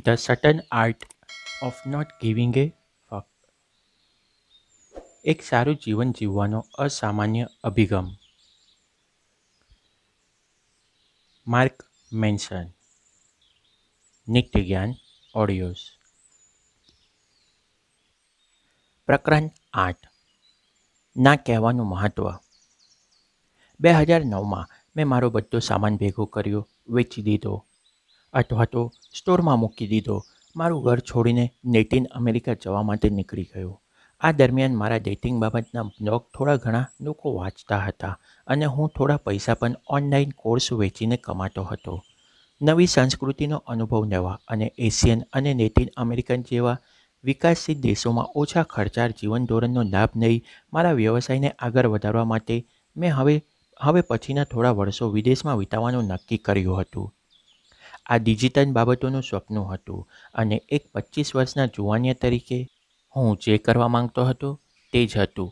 The subtle art of not giving a fuck. એક સારું જીવન જીવવાનો અસામાન્ય અભિગમ. Mark Manson. Nitya Gyan audios. પ્રકરણ 8. ના કહેવાનું મહત્ત્વ. 2009માં મેં મારો બધો સામાન ભેગો કર્યો, વેચી દીધો અથવા તો સ્ટોરમાં મૂકી દીધો. મારું ઘર છોડીને લેટિન અમેરિકા જવા માટે નીકળી ગયો. આ દરમિયાન મારા ડેટિંગ બાબતના બ્લોગ થોડા ઘણા લોકો વાંચતા હતા અને હું થોડા પૈસા પણ ઓનલાઈન કોર્સ વેચીને કમાતો હતો. નવી સંસ્કૃતિનો અનુભવ લેવા અને એશિયન અને લેટિન અમેરિકન જેવા વિકાસશીલ દેશોમાં ઓછા ખર્ચાળ જીવન ધોરણનો લાભ લઈ મારા વ્યવસાયને આગળ વધારવા માટે મેં હવે પછીના થોડા વર્ષો વિદેશમાં વિતાવવાનું નક્કી કર્યું હતું. આ ડિજિટલ બાબતોનું સ્વપ્ન હતું અને એક 25 વર્ષના જુવાનિયા તરીકે હું જે કરવા માંગતો હતો તે જ હતું.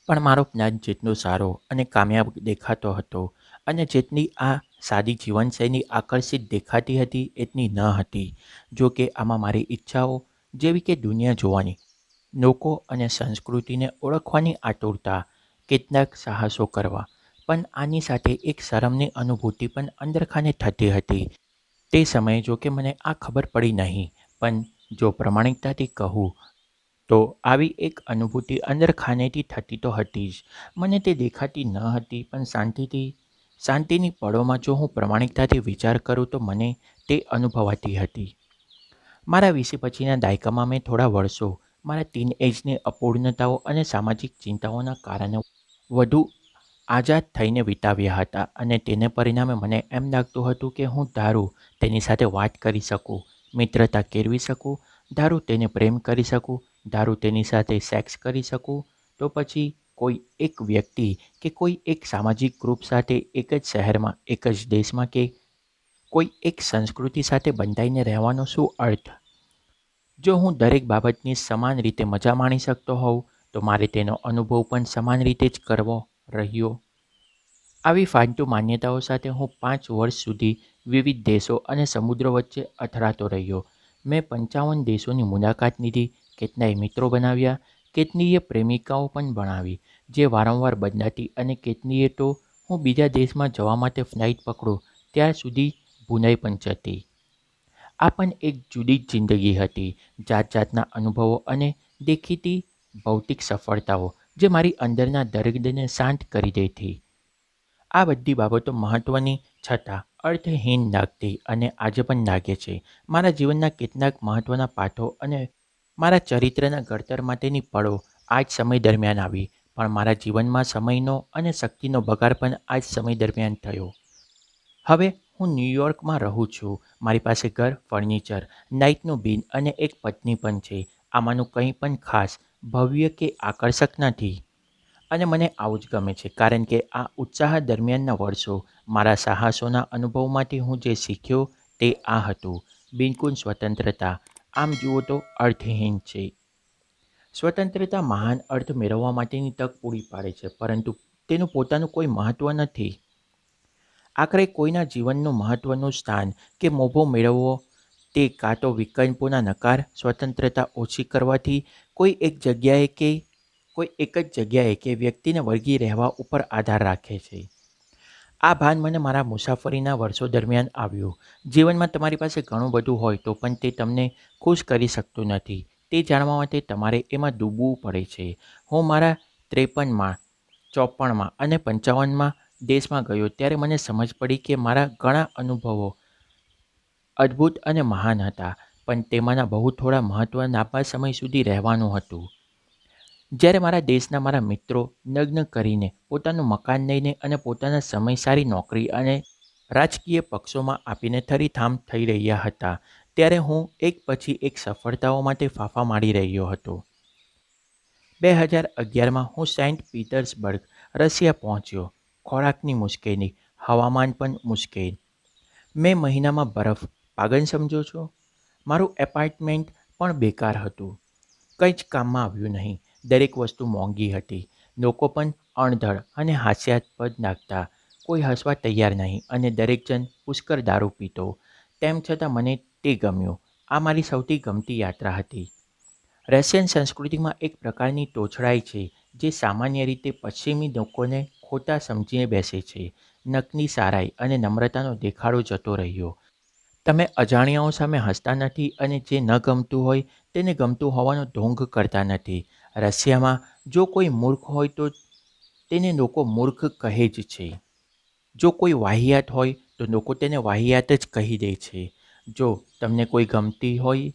પણ મારો પ્લાન જેટલો સારો અને કામયાબ દેખાતો હતો અને જેટલી આ સાદી જીવનશૈલી આકર્ષિત દેખાતી હતી એટલી ન હતી. જો કે આમાં મારી ઈચ્છાઓ જેવી કે દુનિયા જોવાની, લોકો અને સંસ્કૃતિને ઓળખવાની આતુરતા, કેટલાક સાહસો કરવા, પણ આની સાથે એક શરમની અનુભૂતિ પણ અંદરખાને થતી હતી. તે સમયે જો કે મને આ ખબર પડી નહીં, પણ જો પ્રમાણિકતાથી કહું તો આવી એક અનુભૂતિ અંદરખાનેથી થતી તો હતી જ. મને તે દેખાતી ન હતી, પણ શાંતિની પળોમાં જો હું પ્રમાણિકતાથી વિચાર કરું તો મને તે અનુભવાતી હતી. મારા 20 પછીના દાયકામાં મેં થોડા વર્ષો મારા ટીન એજની અપૂર્ણતાઓ અને સામાજિક ચિંતાઓના કારણે વધુ આઝાદ થઈને વિતાવ્યા હતા અને તેને પરિણામે મને એમ લાગતું હતું કે હું ધારું તેની સાથે વાત કરી શકું, મિત્રતા કેળવી શકું, ધારું તેને પ્રેમ કરી શકું, ધારું તેની સાથે સેક્સ કરી શકું, તો પછી કોઈ એક વ્યક્તિ કે કોઈ એક સામાજિક ગ્રુપ સાથે એક જ શહેરમાં, એક જ દેશમાં કે કોઈ એક સંસ્કૃતિ સાથે બંધાઈને રહેવાનો શું અર્થ? જો હું દરેક બાબતની સમાન રીતે મજા માણી શકતો હોઉં તો મારે તેનો અનુભવ પણ સમાન રીતે જ કરવો રહ્યો. આવી ફાલતુ માન્યતાઓ સાથે હું 5 વર્ષ સુધી વિવિધ દેશો અને સમુદ્રો વચ્ચે અથડાતો રહ્યો. મેં 55 દેશોની મુલાકાત લીધી, કેટલાય મિત્રો બનાવ્યા, કેટલીય પ્રેમિકાઓ પણ બનાવી જે વારંવાર બદલાતી અને કેટલીય તો હું બીજા દેશમાં જવા માટે ફ્લાઇટ પકડું ત્યાર સુધી ભૂલાઈ પણ જતી. આ પણ એક જુદી જ જિંદગી હતી, જાતજાતના અનુભવો અને દેખીતી ભૌતિક સફળતાઓ જે મારી અંદરના દર્દને શાંત કરી દેતી. આ બધી બાબતો મહત્ત્વની છતાં અર્થહીન લાગતી અને આજે પણ લાગે છે. મારા જીવનના કેટલાક મહત્ત્વના પાઠો અને મારા ચરિત્રના ઘડતર માટેની પળો આ જ સમય દરમિયાન આવી, પણ મારા જીવનમાં સમયનો અને શક્તિનો બગાડ પણ આ જ સમય દરમિયાન થયો. હવે હું ન્યૂયોર્કમાં રહું છું. મારી પાસે ઘર, ફર્નિચર, લાઇટનું બિલ અને એક પત્ની પણ છે. આમાંનું કંઈ પણ ખાસ, ભવ્ય કે આકર્ષક નથી. અને મને આવું જ ગમે છે કારણ કે આ ઉત્સાહ દરમિયાનના વર્ષો, મારા સાહસોના અનુભવમાંથી હું જે શીખ્યો તે આ હતું: બિલકુલ સ્વતંત્રતા આમ જુઓ તો અર્થહીન છે. સ્વતંત્રતા મહાન અર્થ મેળવવા માટેની તક પૂરી પાડે છે, પરંતુ તેનું પોતાનું કોઈ મહત્ત્વ નથી. આખરે કોઈના જીવનનું મહત્ત્વનું સ્થાન કે મોભો મેળવવો તે કાં તો વિકલ્પોના નકાર, સ્વતંત્રતા ઓછી કરવાથી કોઈ એક જ જગ્યાએ કે વ્યક્તિને વળગી રહેવા ઉપર આધાર રાખે છે. આ ભાન મને મારા મુસાફરીના વર્ષો દરમિયાન આવ્યું. જીવનમાં તમારી પાસે ઘણું બધું હોય તો પણ તે તમને ખુશ કરી શકતું નથી. તે જાણવા માટે તમારે એમાં ડૂબવું પડે છે. હું મારા 53માં, 54માં અને 55માં દેશમાં ગયો ત્યારે મને સમજ પડી કે મારા ઘણા અનુભવો અદ્ભુત અને મહાન હતા, પણ તેમાંના બહુ થોડા મહત્ત્વ લાંબા સમય સુધી રહેવાનું હતું. જ્યારે મારા દેશના મારા મિત્રો લગ્ન કરીને, પોતાનું મકાન લઈને અને પોતાના સમય સારી નોકરી અને રાજકીય પક્ષોમાં આપીને થરીથામ થઈ રહ્યા હતા, ત્યારે હું એક પછી એક સફળતાઓ માટે ફાંફા મારી રહ્યો હતો. 2011માં હું સેન્ટ પીટર્સબર્ગ, રશિયા પહોંચ્યો. ખોરાકની મુશ્કેલી, હવામાન પણ મુશ્કેલ. મે મહિનામાં બરફ, પાગલ સમજો છો? મારું એપાર્ટમેન્ટ પણ બેકાર હતું, કંઈ જ કામમાં આવ્યું નહીં. દરેક વસ્તુ મોંઘી હતી, લોકો પણ અણધડ અને હાસ્યાસ્પદ લાગતા, કોઈ હસવા તૈયાર નહીં અને દરેક જણ પુષ્કળ દારૂ પીતો. તેમ છતાં મને તે ગમ્યું. આ મારી સૌથી ગમતી યાત્રા હતી. રશિયન સંસ્કૃતિમાં એક પ્રકારની તોછડાઈ છે જે સામાન્ય રીતે પશ્ચિમી લોકોને ખોટા સમજીને બેસે છે. નકની સારાઈ અને નમ્રતાનો દેખાડો જતો રહ્યો. તમે અજાણ્યાઓ સામે હસતા નથી અને જે ન ગમતું હોય તેને ગમતું હોવાનો ઢોંગ કરતા નથી. રશિયામાં જો કોઈ મૂર્ખ હોય તો તેને લોકો મૂર્ખ કહે જ છે. જો કોઈ વાહિયાત હોય તો લોકો તેને વાહિયાત જ કહી દે છે. જો તમને કોઈ ગમતી હોય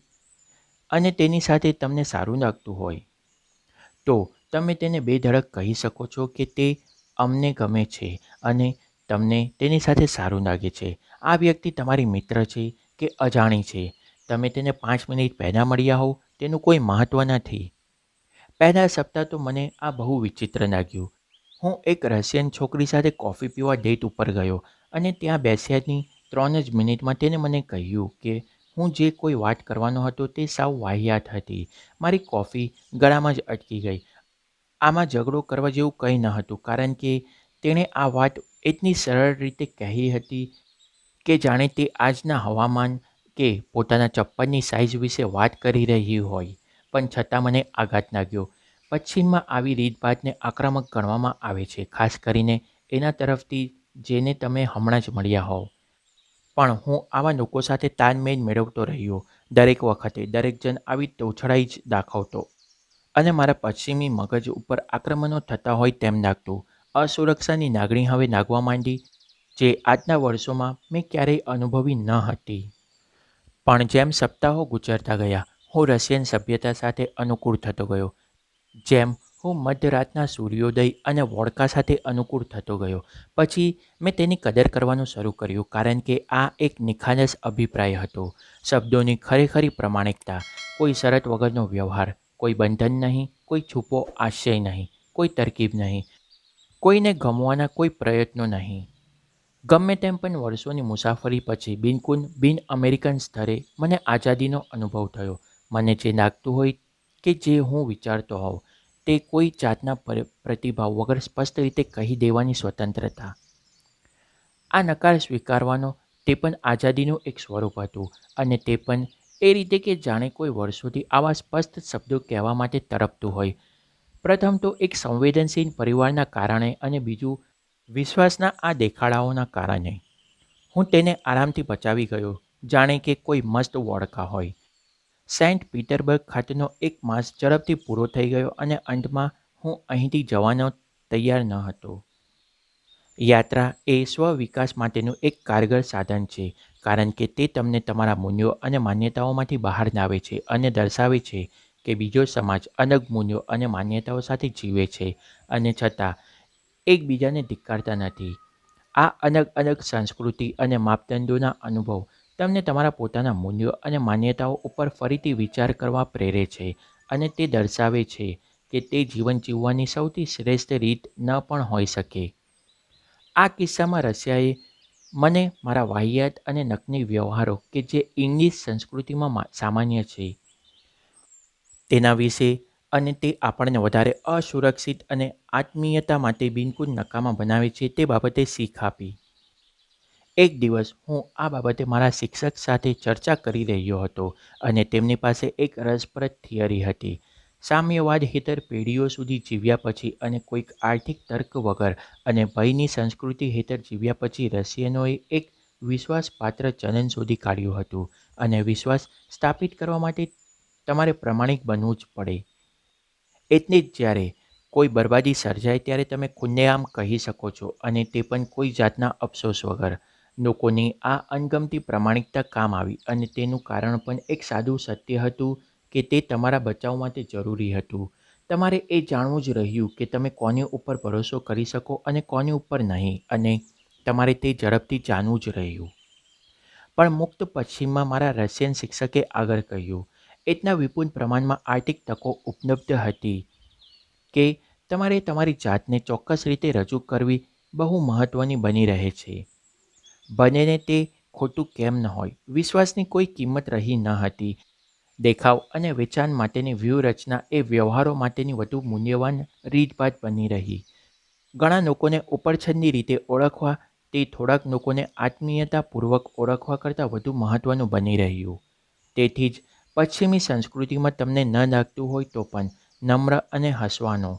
અને તેની સાથે તમને સારું લાગતું હોય તો તમે તેને બેધડક કહી શકો છો કે તે અમને ગમે છે અને તમને તેની સાથે સારું લાગે છે. આ વ્યક્તિ તમારી મિત્ર છે કે અજાણી છે, તમે તેને 5 મિનિટ પહેલાં મળ્યા હોવ તેનું કોઈ મહત્ત્વ નથી. પહેલા સપ્તાહ તો મને આ બહુ વિચિત્ર લાગ્યું. હું એક રશિયન છોકરી સાથે કોફી પીવા ડેટ ઉપર ગયો અને ત્યાં બેસ્યાની 3 જ મિનિટમાં તેને મને કહ્યું કે હું જે કોઈ વાત કરવાનો હતો તે સાવ વાહિયાત હતી. મારી કોફી ગળામાં જ અટકી ગઈ. આમાં ઝઘડો કરવા જેવું કંઈ ન હતું કારણ કે તેણે આ વાત એટલી સરળ રીતે કહી હતી કે જાણે તે આજના હવામાન કે પોતાના ચપ્પલની સાઇઝ વિશે વાત કરી રહી હોય. પણ છતાં મને આઘાત લાગ્યો. પશ્ચિમમાં આવી રીતભાતને આક્રમક ગણવામાં આવે છે, ખાસ કરીને એના તરફથી જેને તમે હમણાં જ મળ્યા હોવ. પણ હું આવા લોકો સાથે તાલમેલ મેળવતો રહ્યો. દરેક વખતે દરેક જણ આવી તોછડાઈ જ દાખવતો અને મારા પશ્ચિમી મગજ ઉપર આક્રમણો થતા હોય તેમ લાગતું. અસુરક્ષાની લાગણી હવે લાગવા માંડી જે આજના વર્ષોમાં મેં ક્યારેય અનુભવી ન હતી. પણ જેમ સપ્તાહો ગુજરતા ગયા હું રશિયન સભ્યતા સાથે અનુકૂળ થતો ગયો. જેમ હું મધરાતના સૂર્યોદય અને વોડકા સાથે અનુકૂળ થતો ગયો પછી મેં તેની કદર કરવાનું શરૂ કર્યું કારણ કે આ એક નિખાલસ અભિપ્રાય હતો. શબ્દોની ખરેખરી પ્રમાણિકતા, કોઈ શરત વગરનો વ્યવહાર, કોઈ બંધન નહીં, કોઈ છૂપો આશય નહીં, કોઈ તરકીબ નહીં, કોઈને ગમવાના કોઈ પ્રયત્નો નહીં. ગમે તેમ પણ વર્ષોની મુસાફરી પછી બિન અમેરિકન સ્તરે મને આઝાદીનો અનુભવ થયો. મને જે લાગતું હોય કે જે હું વિચારતો હોઉં તે કોઈ જાતના પ્રતિભાવ વગર સ્પષ્ટ રીતે કહી દેવાની સ્વતંત્રતા. આ નકાર સ્વીકારવાનો તે પણ આઝાદીનું એક સ્વરૂપ હતું અને તે પણ એ રીતે કે જાણે કોઈ વર્ષોથી આવા સ્પષ્ટ શબ્દો કહેવા માટે તડપતું હોય. પ્રથમ તો એક સંવેદનશીલ પરિવારના કારણે અને બીજું વિશ્વાસના આ દેખાડાઓના કારણે. હું તેને આરામથી પચાવી ગયો જાણે કે કોઈ મસ્ત વોડકા હોય. સેન્ટ પીટર્સબર્ગ ખાતેનો એક માસ ઝડપથી પૂરો થઈ ગયો અને અંતમાં હું અહીંથી જવાનો તૈયાર ન હતો. યાત્રા એ સ્વ-વિકાસ માટેનું એક કારગર સાધન છે કારણ કે તે તમને તમારા મૂલ્યો અને માન્યતાઓમાંથી બહાર લાવે છે અને દર્શાવે છે કે બીજો સમાજ અલગ મૂલ્યો અને માન્યતાઓ સાથે જીવે છે અને છતાં એકબીજાને ધિક્કારતા નથી. આ અલગ અલગ સંસ્કૃતિ અને માપદંડોના અનુભવ તમને તમારા પોતાના મૂલ્યો અને માન્યતાઓ ઉપર ફરીથી વિચાર કરવા પ્રેરે છે અને તે દર્શાવે છે કે તે જીવન જીવવાની સૌથી શ્રેષ્ઠ રીત ન પણ હોઈ શકે. આ કિસ્સામાં રશિયાએ મને મારા વાહિયાત અને નકલી વ્યવહારો કે જે ઇંગ્લિશ સંસ્કૃતિમાં સામાન્ય છે તેના વિશે અને તે આપણને વધારે અસુરક્ષિત અને આત્મીયતા માટે બિલકુલ નકામા બનાવે છે તે બાબતે શીખ આપી. એક દિવસ હું આ બાબતે મારા શિક્ષક સાથે ચર્ચા કરી રહ્યો હતો અને તેમની પાસે એક રસપ્રદ થિયરી હતી. સામ્યવાદ હેઠળ પેઢીઓ સુધી જીવ્યા પછી અને કોઈક આર્થિક તર્ક વગર અને ભયની સંસ્કૃતિ હેઠળ જીવ્યા પછી રશિયનોએ એક વિશ્વાસપાત્ર ચલણ શોધી કાઢ્યું હતું અને વિશ્વાસ સ્થાપિત કરવા માટે તમારે પ્રમાણિક બનવું જ પડે. એટલે જ જ્યારે કોઈ બરબાદી સર્જાય ત્યારે તમે ખુલ્લેઆમ કહી શકો છો અને તે પણ કોઈ જાતના અફસોસ વગર. લોકોની આ અણગમતી પ્રમાણિકતા કામ આવી અને તેનું કારણ પણ એક સાદું સત્ય હતું કે તે તમારા બચાવ માટે જરૂરી હતું. તમારે એ જાણવું જ રહ્યું કે તમે કોની ઉપર ભરોસો કરી શકો અને કોની ઉપર નહીં અને તમારે તે ઝડપથી જાણવું જ રહ્યું. પણ મુક્ત પશ્ચિમમાં મારા રશિયન શિક્ષકે આગળ કહ્યું, એટલા વિપુલ પ્રમાણમાં આર્થિક તકો ઉપલબ્ધ હતી કે તમારે તમારી જાતને ચોક્કસ રીતે રજૂ કરવી બહુ મહત્ત્વની બની રહે છે. બનેને તે ખોટું કેમ ન હોય, વિશ્વાસની કોઈ કિંમત રહી ન હતી. દેખાવ અને વેચાણ માટેની વ્યૂહરચના એ વ્યવહારો માટેની વધુ મૂલ્યવાન રીતભાત બની રહી. ઘણા લોકોને ઉપરછલ્લી રીતે ઓળખવા તે થોડાક લોકોને આત્મીયતાપૂર્વક ઓળખવા કરતાં વધુ મહત્ત્વનું બની રહ્યું. તેથી જ પશ્ચિમી સંસ્કૃતિમાં તમને ન લાગતું હોય તો પણ નમ્ર અને હસવાનો,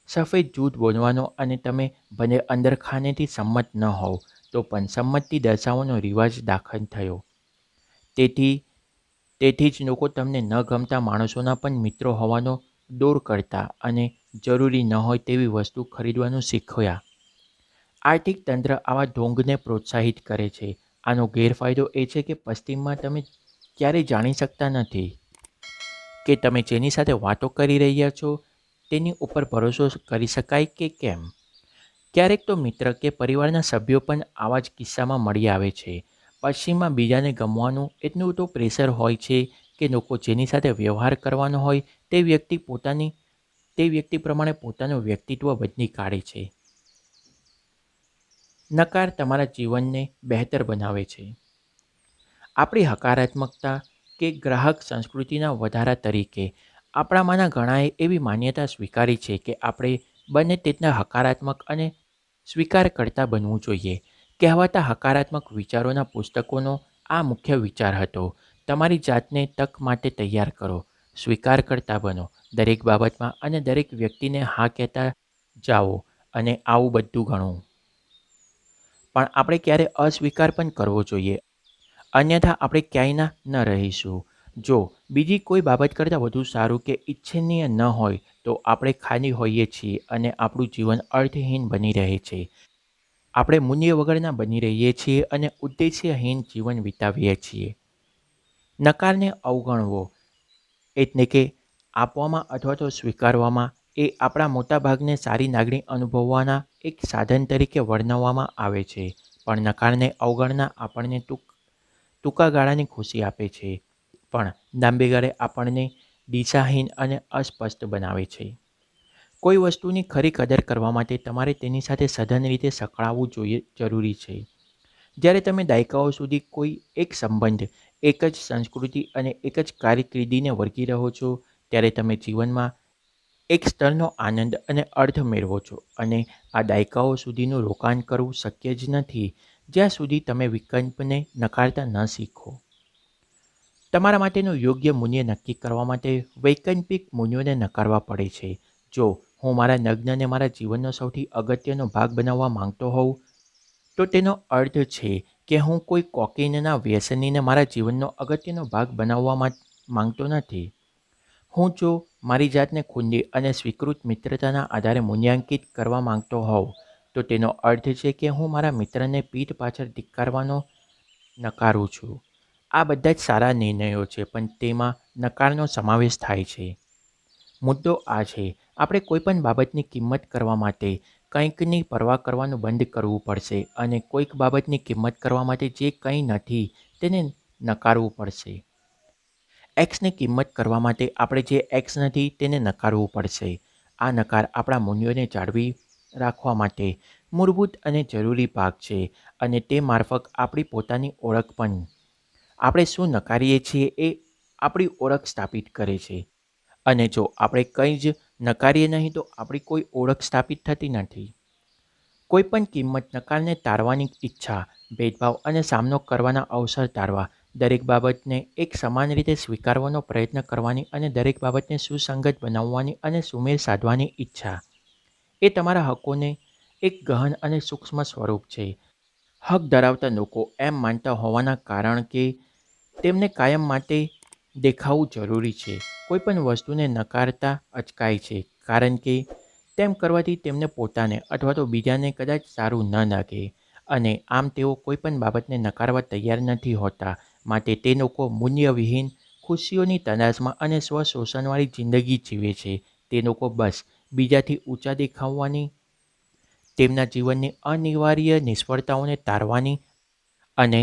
સફેદ જૂઠ બોલવાનો અને તમે ભલે અંદરખાનેથી સંમત ન હોવ તો પણ સંમતિ દર્શાવવાનો રિવાજ દાખલ થયો. તેથી તેથી જ લોકો તમને ન ગમતા માણસોના પણ મિત્રો હોવાનો દોર કરતા અને જરૂરી ન હોય તેવી વસ્તુ ખરીદવાનું શીખ્યા. આર્થિક તંત્ર આવા ઢોંગને પ્રોત્સાહિત કરે છે. આનો ગેરફાયદો એ છે કે પશ્ચિમમાં તમે ક્યારેય જાણી શકતા નથી કે તમે જેની સાથે વાતો કરી રહ્યા છો તેની ઉપર ભરોસો કરી શકાય કે કેમ. ક્યારેક તો મિત્ર કે પરિવારના સભ્યો પણ આવા જ કિસ્સામાં મળી આવે છે. પશ્ચિમમાં બીજાને ગમવાનું એટલું તો પ્રેશર હોય છે કે લોકો જેની સાથે વ્યવહાર કરવાનો હોય તે વ્યક્તિ પ્રમાણે પોતાનું વ્યક્તિત્વ બદલી કાઢે છે. નકાર તમારા જીવનને બહેતર બનાવે છે. આપણી હકારાત્મકતા કે ગ્રાહક સંસ્કૃતિના વધારા તરીકે આપણામાંના ઘણાએ એવી માન્યતા સ્વીકારી છે કે આપણે બંને તેટલા હકારાત્મક અને સ્વીકાર કરતા બનવું જોઈએ. કહેવાતા હકારાત્મક વિચારોના પુસ્તકોનો આ મુખ્ય વિચાર હતો. તમારી જાતને તક માટે તૈયાર કરો, સ્વીકાર કરતા બનો દરેક બાબતમાં અને દરેક વ્યક્તિને હા કહેતા જાઓ અને આવું બધું ઘણું. પણ આપણે ક્યારે અસ્વીકાર પણ કરવો જોઈએ, અન્યથા આપણે ક્યાંયના ન રહીશું. જો બીજી કોઈ બાબત કરતાં વધુ સારું કે ઇચ્છનીય ન હોય તો આપણે ખાલી હોઈએ છીએ અને આપણું જીવન અર્થહીન બની રહે છે. આપણે મૂલ્ય વગરના બની રહીએ છીએ અને ઉદ્દેશ્યહીન જીવન વિતાવીએ છીએ. નકારને અવગણવો એટલે કે આપવામાં અથવા તો સ્વીકારવામાં એ આપણા મોટાભાગને સારી લાગણી અનુભવવાના એક સાધન તરીકે વર્ણવવામાં આવે છે. પણ નકારને અવગણના આપણને ટૂંકા ગાળાની ખુશી આપે છે, પણ લાંબી ગાળે આપણને દિશાહીન અને અસ્પષ્ટ બનાવે છે. કોઈ વસ્તુની ખરી કદર કરવા માટે તમારે તેની સાથે સઘન રીતે સંકળાવવું જરૂરી છે. જ્યારે તમે દાયકાઓ સુધી કોઈ એક સંબંધ, એક જ સંસ્કૃતિ અને એક જ કારકિર્દીને વળગી રહો છો ત્યારે તમે જીવનમાં એક સ્તરનો આનંદ અને અર્થ મેળવો છો. અને આ દાયકાઓ સુધીનું રોકાણ કરવું શક્ય જ નથી જ્યાં સુધી તમે વિકલ્પને નકારતા ન શીખો. તમારા માટેનું યોગ્ય મૂલ્ય નક્કી કરવા માટે વૈકલ્પિક મૂલ્યોને નકારવા પડે છે. જો હું મારા લગ્નને મારા જીવનનો સૌથી અગત્યનો ભાગ બનાવવા માંગતો હોઉં તો તેનો અર્થ છે કે હું કોઈ કોકેઈનના વ્યસનીને મારા જીવનનો અગત્યનો ભાગ બનાવવા માંગતો નથી. જો મારી જાતને ખુલ્લી અને સ્વીકૃત મિત્રતાના આધારે મૂલ્યાંકિત કરવા માંગતો હોઉં તો તેનો અર્થ છે કે હું મારા મિત્રને પીઠ પાછળ ધિક્કારવાનો નકારું છું. આ બધા જ સારા નિર્ણયો છે, પણ તેમાં નકારનો સમાવેશ થાય છે. મુદ્દો આ છે, આપણે કોઈપણ બાબતની કિંમત કરવા માટે કંઈકની પરવા કરવાનું બંધ કરવું પડશે અને કોઈક બાબતની કિંમત કરવા માટે જે કંઈ નથી તેને નકારવું પડશે. એક્સની કિંમત કરવા માટે આપણે જે એક્સ નથી તેને નકારવું પડશે. આ નકાર આપણા મૂલ્યોને જાળવી રાખવા માટે મૂળભૂત અને જરૂરી ભાગ છે અને તે મારફત આપણી પોતાની ઓળખ પણ. આપણે શું નકારીએ છીએ એ આપણી ઓળખ સ્થાપિત કરે છે અને જો આપણે કંઈ જ નકારીએ નહીં તો આપણી કોઈ ઓળખ સ્થાપિત થતી નથી. કોઈપણ કિંમત નકારને ટાળવાની ઈચ્છા, ભેદભાવ અને સામનો કરવાના અવસર ટાળવા, દરેક બાબતને એક સમાન રીતે સ્વીકારવાનો પ્રયત્ન કરવાની અને દરેક બાબતને સુસંગત બનાવવાની અને સુમેળ સાધવાની ઈચ્છા એ તમારા હકોને એક ગહન અને સૂક્ષ્મ સ્વરૂપ છે. હક ધરાવતા લોકો એમ માનતા હોવાના કારણ કે તેમને કાયમ માટે દેખાવું જરૂરી છે. કોઈપણ વસ્તુને નકારતા અચકાય છે કારણ કે તેમ કરવાથી તેમને પોતાને અથવા તો બીજાને કદાચ સારું ન લાગે અને આમ તેઓ કોઈપણ બાબતને નકારવા તૈયાર નથી હોતા. માટે તે લોકો મૂલ્યવિહીન ખુશીઓની તલાશમાં અને સ્વશોષણવાળી જિંદગી જીવે છે. તે લોકો બસ બીજાથી ઊંચા દેખાવાની, તેમના જીવનની અનિવાર્ય નિષ્ફળતાઓને ટાળવાની અને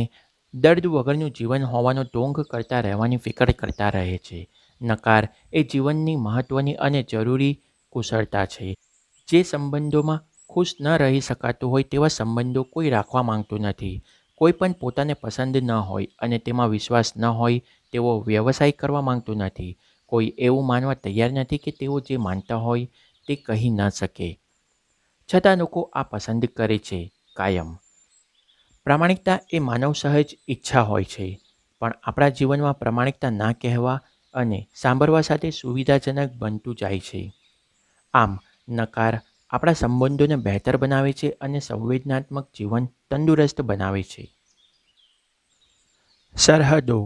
દર્દ વગરનું જીવન હોવાનો ઢોંગ કરતા રહેવાની ફિકર કરતા રહે છે. નકાર એ જીવનની મહત્ત્વની અને જરૂરી કુશળતા છે. જે સંબંધોમાં ખુશ ન રહી શકાતું હોય તેવા સંબંધો કોઈ રાખવા માંગતું નથી. કોઈ પણ પોતાને પસંદ ન હોય અને તેમાં વિશ્વાસ ન હોય તેવો વ્યવસાય કરવા માંગતું નથી. કોઈ એવું માનવા તૈયાર નથી કે તેઓ જે માનતા હોય તે કહી ન શકે. છતાં લોકો આ પસંદ કરે છે. કાયમ પ્રામાણિકતા એ માનવ સહજ ઈચ્છા હોય છે, પણ આપણા જીવનમાં પ્રામાણિકતા ના કહેવા અને સાંભળવા સાથે સુવિધાજનક બનતું જાય છે. આમ, નકાર આપણા સંબંધોને બહેતર બનાવે છે અને સંવેદનાત્મક જીવન તંદુરસ્ત બનાવે છે. સરહદો.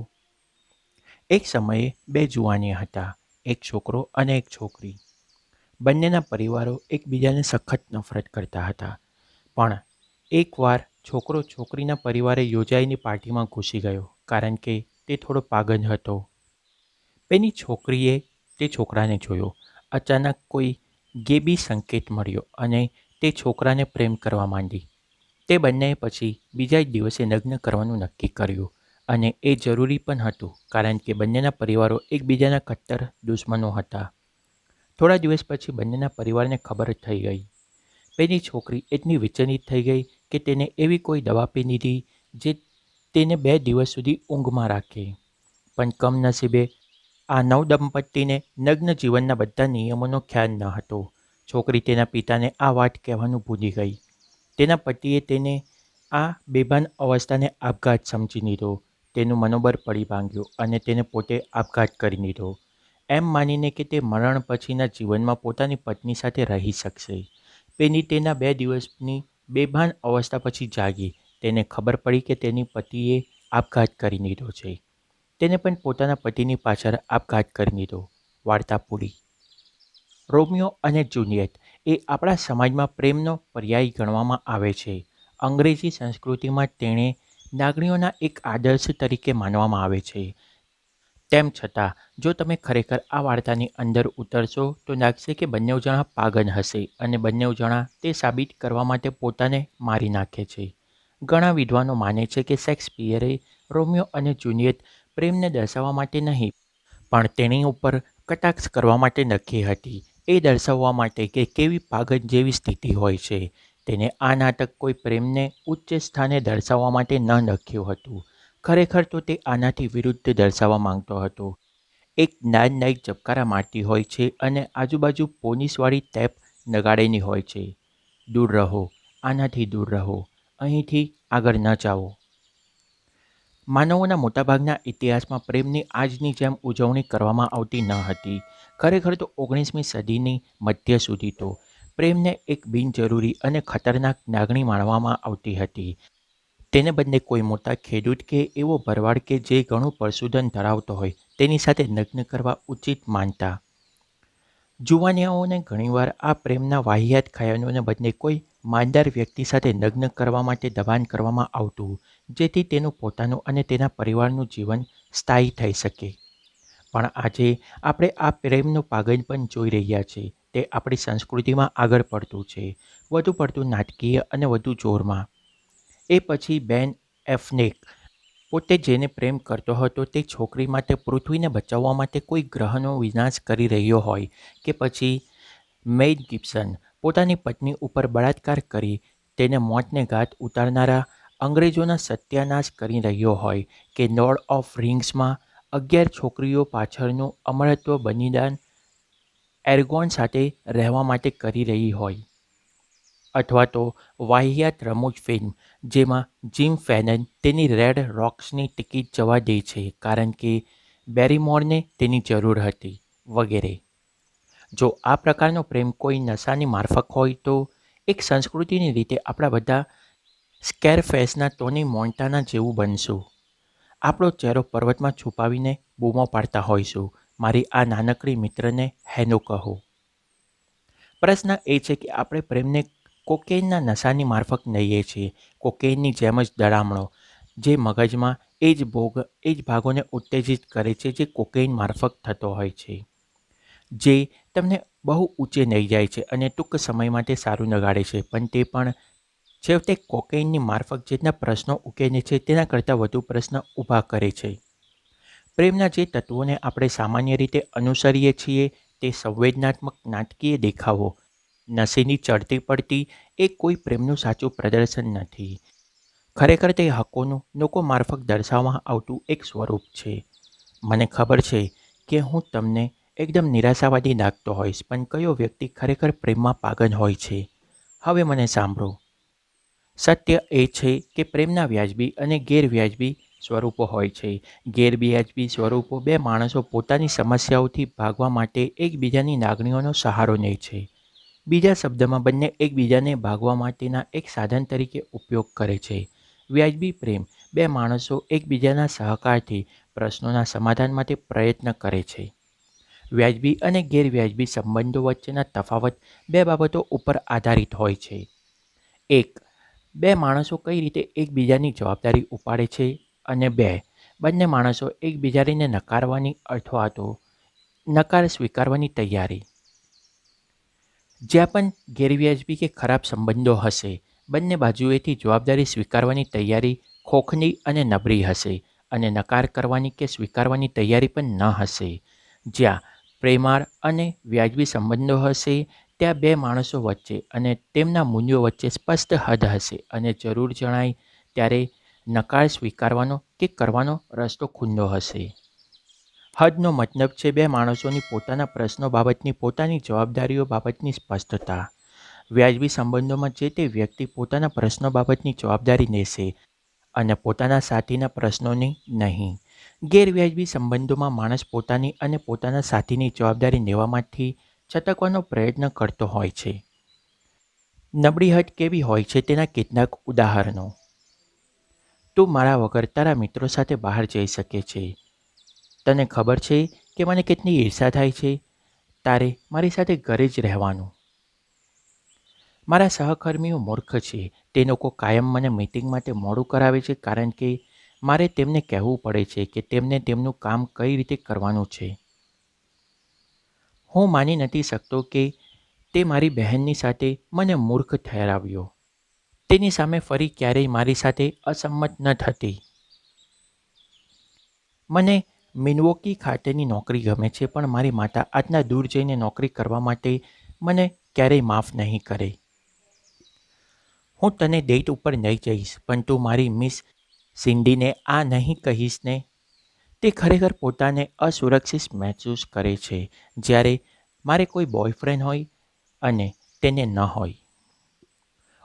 એક સમયે બે જુવાની હતા, એક છોકરો અને એક છોકરી. બંનેના પરિવારો એકબીજાને સખત નફરત કરતા હતા. પણ એકવાર છોકરો છોકરીના પરિવારે યોજાયેલી પાર્ટીમાં ઘૂસી ગયો, કારણ કે તે થોડો પાગલ હતો. પેલી છોકરીએ તે છોકરાને જોયો. અચાનક કોઈ ગેબી સંકેત મળ્યો અને તે છોકરાને પ્રેમ કરવા માંડી. તે બંનેએ પછી બીજા જ દિવસે લગ્ન કરવાનું નક્કી કર્યું, અને એ જરૂરી પણ હતું, કારણ કે બંનેના પરિવારો એકબીજાના કટ્ટર દુશ્મનો હતા. થોડા દિવસ પછી બંનેના પરિવારને ખબર થઈ ગઈ. પેલી છોકરી એટલી વિચલિત થઈ ગઈ કે તેને એવી કોઈ દવા પી લીધી જે તેને 2 દિવસ સુધી ઊંઘમાં રાખે. પણ કમનસીબે આ નવદંપતીને નગ્ન જીવનના બધા નિયમોનો ખ્યાલ ન હતો. છોકરી તેના પિતાને આ વાત કહેવાનું ભૂલી ગઈ. તેના પતિએ તેને આ બેભાન અવસ્થાને આપઘાત સમજી લીધો. તેનું મનોબળ પડી ભાંગ્યું અને તેને પોતે આપઘાત કરી લીધો, એમ માનીને કે તે મરણ પછીના જીવનમાં પોતાની પત્ની સાથે રહી શકશે. પેલી તેના 2 દિવસની બેભાન અવસ્થા પછી જાગી. તેને ખબર પડી કે તેની પતિએ આપઘાત કરી લીધો છે. તેને પણ પોતાના પતિની પાછળ આપઘાત કરી લીધો. વાર્તા પૂરી. રોમિયો અને જુલિયટ એ આપણા સમાજમાં પ્રેમનો પર્યાય ગણવામાં આવે છે. અંગ્રેજી સંસ્કૃતિમાં તેણે લાગણીઓના એક આદર્શ તરીકે માનવામાં આવે છે. તેમ છતાં જો તમે ખરેખર આ વાર્તાની અંદર ઉતરશો તો લાગશે કે બંને જણા પાગલ હશે અને બંને જણા તે સાબિત કરવા માટે પોતાને મારી નાખે છે. ઘણા વિદ્વાનો માને છે કે શેક્સપિયરે રોમિયો અને જુલિયટ પ્રેમને દર્શાવવા માટે નહીં, પણ તેની ઉપર કટાક્ષ કરવા માટે લખી હતી, એ દર્શાવવા માટે કે કેવી પાગલ જેવી સ્થિતિ હોય છે. તેને આ નાટક કોઈ પ્રેમને ઉચ્ચ સ્થાને દર્શાવવા માટે ન લખ્યું હતું. ખરેખર તો તે આનાથી વિરુદ્ધ દર્શાવવા માંગતો હતો. એક નાદનાયક ઝબકારા મારતી હોય છે અને આજુબાજુ પોલીસવાળી ટેપ લગાડેલી હોય છે. દૂર રહો, આનાથી દૂર રહો, અહીંથી આગળ ન જાઓ. માનવોના મોટાભાગના ઇતિહાસમાં પ્રેમની આજની જેમ ઉજવણી કરવામાં આવતી ન હતી. ખરેખર તો 19મી સદીની મધ્ય સુધી તો પ્રેમને એક બિનજરૂરી અને ખતરનાક લાગણી માનવામાં આવતી હતી. તેને બદલે કોઈ મોટા ખેડૂત કે એવો ભરવાડ કે જે ઘણું પશુધન ધરાવતો હોય તેની સાથે લગ્ન કરવા ઉચિત માનતા. જુવાનિયાઓને ઘણીવાર આ પ્રેમના વાહિયાત ખયાલોને બદલે કોઈ માલદાર વ્યક્તિ સાથે લગ્ન કરવા માટે દબાણ કરવામાં આવતું, જેથી તેનું પોતાનું અને તેના પરિવારનું જીવન સ્થાયી થઈ શકે. પણ આજે આપણે આ પ્રેમનું પાગલપન જોઈ રહ્યા છીએ. તે આપણી સંસ્કૃતિમાં આગળ પડતું છે, વધુ પડતું નાટકીય અને વધુ જોરમાં. એ પછી બેન એફ્લેક પોતે જેને પ્રેમ કરતો હતો તે છોકરી માટે પૃથ્વીને બચાવવા માટે કોઈ ગ્રહનો વિનાશ કરી રહ્યો હોય, કે પછી મેલ ગિબ્સન પોતાની પત્ની ઉપર બળાત્કાર કરી તેને મોતને ઘાટ ઉતારનારા અંગ્રેજોના સત્યાનાશ કરી રહ્યો હોય, કે લોર્ડ ઓફ રિંગ્સમાં 11 છોકરીઓ પાછળનું અમરત્વ બલિદાન એર્ગોન સાથે રહેવા માટે કરી રહી હોય, અથવા તો વાહિયાત રમૂજ ફિલ્મ જેમાં જીમ ફેનન તેની રેડ રોક્સની ટિકિટ જવા દે છે કારણ કે બેરીમોરને તેની જરૂર હતી, વગેરે. જો આ પ્રકારનો પ્રેમ કોઈ નશાની મારફત હોય તો એક સંસ્કૃતિની રીતે આપણા બધા સ્કેરફેસના ટોની મોન્ટાના જેવું બનશું. આપણો ચહેરો પર્વતમાં છુપાવીને બૂમો પાડતા હોઈશું, મારી આ નાનકડી મિત્રને હેલો કહો. પ્રશ્ન એ છે કે આપણે પ્રેમને કોકેનના નશાની મારફત લઈએ છીએ, કોકેનની જેમ જ દડામણો, જે મગજમાં એ જ ભાગોને ઉત્તેજિત કરે છે જે કોકેન મારફત થતો હોય છે, જે તમને બહુ ઊંચે લઈ જાય છે અને ટૂંક સમય માટે સારું લગાડે છે, પણ તે પણ છેવટે કોકેનની મારફત જેટલા પ્રશ્નો ઉકેલે છે તેના કરતાં વધુ પ્રશ્ન ઊભા કરે છે. પ્રેમના જે તત્વોને આપણે સામાન્ય રીતે અનુસરીએ છીએ તે સંવેદનાત્મક નાટકીય દેખાવો, નશીની ચડતી પડતી એ કોઈ પ્રેમનું સાચું પ્રદર્શન નથી. ખરેખર તે હકોનું લોકો મારફત દર્શાવવામાં આવતું એક સ્વરૂપ છે. મને ખબર છે કે હું તમને એકદમ નિરાશાવાદી લાગતો હોઈશ, પણ કયો વ્યક્તિ ખરેખર પ્રેમમાં પાગલ હોય છે? હવે મને સાંભળો. સત્ય એ છે કે પ્રેમના વ્યાજબી અને ગેરવ્યાજબી સ્વરૂપો હોય છે. ગેરવ્યાજબી સ્વરૂપો બે માણસો પોતાની સમસ્યાઓથી ભાગવા માટે એકબીજાની લાગણીઓનો સહારો લે છે. બીજા શબ્દમાં, બંને એકબીજાને ભાગવા માટેના એક સાધન તરીકે ઉપયોગ કરે છે. વ્યાજબી પ્રેમ બે માણસો એકબીજાના સહકારથી પ્રશ્નોના સમાધાન માટે પ્રયત્ન કરે છે. વ્યાજબી અને ગેરવ્યાજબી સંબંધો વચ્ચેના તફાવત બે બાબતો ઉપર આધારિત હોય છે. 1. બે માણસો કઈ રીતે એકબીજાની જવાબદારી ઉપાડે છે. અને 2. બંને માણસો એકબીજાને નકારવાની અથવા તો નકાર સ્વીકારવાની તૈયારી. જ્યાં પણ ગેરવ્યાજબી કે ખરાબ સંબંધો હશે, બંને બાજુએથી જવાબદારી સ્વીકારવાની તૈયારી ખોખલી અને નબળી હશે અને નકાર કરવાની કે સ્વીકારવાની તૈયારી પણ ન હશે. જ્યાં પ્રેમાળ અને વ્યાજબી સંબંધો હશે, ત્યાં બે માણસો વચ્ચે અને તેમના મૂલ્યો વચ્ચે સ્પષ્ટ હદ હશે અને જરૂર જણાય ત્યારે નકાર સ્વીકારવાનો કે કરવાનો રસ્તો ખુલ્લો હશે. હદનો મતલબ છે બે માણસોની પોતાના પ્રશ્નો બાબતની પોતાની જવાબદારીઓ બાબતની સ્પષ્ટતા. વ્યાજબી સંબંધોમાં જે તે વ્યક્તિ પોતાના પ્રશ્નો બાબતની જવાબદારી લેશે અને પોતાના સાથીના પ્રશ્નોની નહીં. ગેરવ્યાજબી સંબંધોમાં માણસ પોતાની અને પોતાના સાથીની જવાબદારી લેવામાંથી છટકવાનો પ્રયત્ન કરતો હોય છે. નબળી હદ કેવી હોય છે તેના કેટલાક ઉદાહરણો. તું મારા વગર તારા મિત્રો સાથે બહાર જઈ શકે છે. તને ખબર છે કે મને કેટલી ઈર્ષા થાય છે. તારે મારી સાથે ઘરે જ રહેવાનું. મારા સહકર્મીઓ મૂર્ખ છે. તે લોકો કાયમ મને મીટિંગ માટે મોડું કરાવે છે કારણ કે મારે તેમને કહેવું પડે છે કે તેમને તેમનું કામ કઈ રીતે કરવાનું છે. હું માની નથી શકતો કે તે મારી બહેનની સાથે મને મૂર્ખ ઠેરાવ્યો. તેની સામે ફરી ક્યારેય મારી સાથે અસંમત ન થતી. મને મિલ્વોકી ખાતેની નોકરી ગમે છે, પણ મારી માતા આટલા દૂર જઈને નોકરી કરવા માટે મને ક્યારેય માફ નહીં કરે. હું તને ડેટ ઉપર લઈ જઈશ, પણ તું મારી મિસ સિન્ડીને આ નહીં કહીશ ને. તે ખરેખર પોતાને અસુરક્ષિત મહેસૂસ કરે છે જ્યારે મારે કોઈ બોયફ્રેન્ડ હોય અને તેને ન હોય.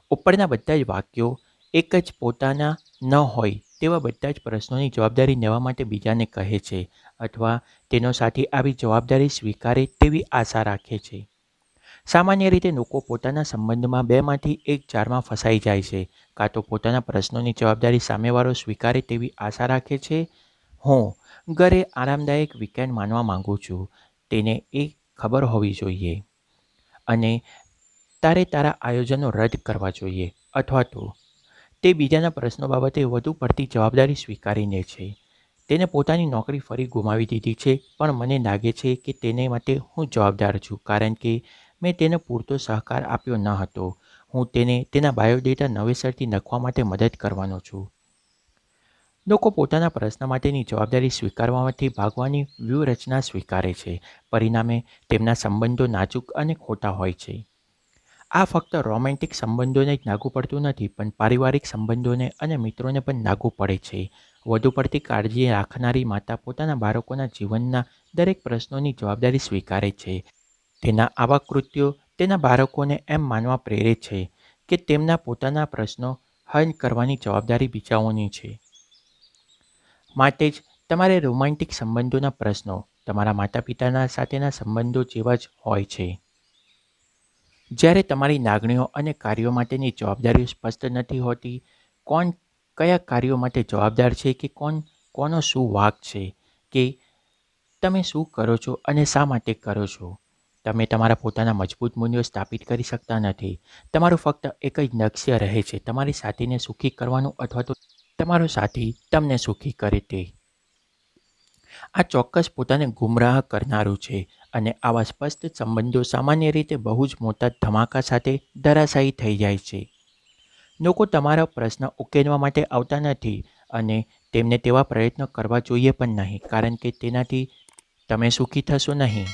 ઉપરના બધા જ વાક્યો એક જ પોતાના ન હોય તેવા બધા જ પ્રશ્નોની જવાબદારી લેવા માટે બીજાને કહે છે અથવા તેનો સાથી આવી જવાબદારી સ્વીકારે તેવી આશા રાખે છે. સામાન્ય રીતે લોકો પોતાના સંબંધમાં બેમાંથી એક જારમાં ફસાઈ જાય છે. કાં તો પોતાના પ્રશ્નોની જવાબદારી સામેવાળો સ્વીકારે તેવી આશા રાખે છે. હું ઘરે આરામદાયક વીકેન્ડ માનવા માંગુ છું, તેને એ ખબર હોવી જોઈએ. અને તારે તારા આયોજનો રદ કરવા જોઈએ. અથવા તો તે બીજાના પ્રશ્નો બાબતે વધુ પડતી જવાબદારી સ્વીકારી લે છે. તેને પોતાની નોકરી ફરી ગુમાવી દીધી છે, પણ મને લાગે છે કે તેને માટે હું જવાબદાર છું કારણ કે મેં તેને પૂરતો સહકાર આપ્યો ન હતો. હું તેને તેના બાયોડેટા નવેસરથી લખવા માટે મદદ કરવાનો છું. લોકો પોતાના પ્રશ્ન માટેની જવાબદારી સ્વીકારવામાંથી ભાગવાની વ્યૂહરચના સ્વીકારે છે. પરિણામે તેમના સંબંધો નાજુક અને ખોટા હોય છે. આ ફક્ત રોમેન્ટિક સંબંધોને જ લાગુ પડતું નથી, પણ પારિવારિક સંબંધોને અને મિત્રોને પણ લાગુ પડે છે. વધુ પડતી કાળજી રાખનારી માતા પોતાના બાળકોના જીવનના દરેક પ્રશ્નોની જવાબદારી સ્વીકારે છે. તેના આવા કૃત્યો તેના બાળકોને એમ માનવા પ્રેરે છે કે તેમના પોતાના પ્રશ્નો હલ કરવાની જવાબદારી બીજાઓની છે. માટે જ તમારે રોમેન્ટિક સંબંધોના પ્રશ્નો તમારા માતા-પિતાના સાથેના સંબંધો જેવા જ હોય છે. જ્યારે તમારી લાગણીઓ અને કાર્યો માટેની જવાબદારીઓ સ્પષ્ટ નથી હોતી, કોણ કયા કાર્યો માટે જવાબદાર છે કે કોનો શું વાંક છે, કે તમે શું કરો છો અને શા માટે કરો છો. તમે તમારા પોતાના મજબૂત મૂલ્યો સ્થાપિત કરી શકતા નથી. તમારું ફક્ત એક જ લક્ષ્ય રહે છે, તમારી સાથીને સુખી કરવાનું અથવા તો તમારો સાથી તમને સુખી કરે તે. આ ચોક્કસ પોતાને ગુમરાહ કરનારું છે અને આવા સ્પષ્ટ સંબંધો સામાન્ય રીતે બહુ જ મોટા ધમાકા સાથે ધરાશાયી થઈ જાય છે. લોકો તમારા પ્રશ્ન ઉકેલવા માટે આવતા નથી અને તેમને તેવા પ્રયત્નો કરવા જોઈએ પણ નહીં, કારણ કે તેનાથી તમે સુખી થશો નહીં.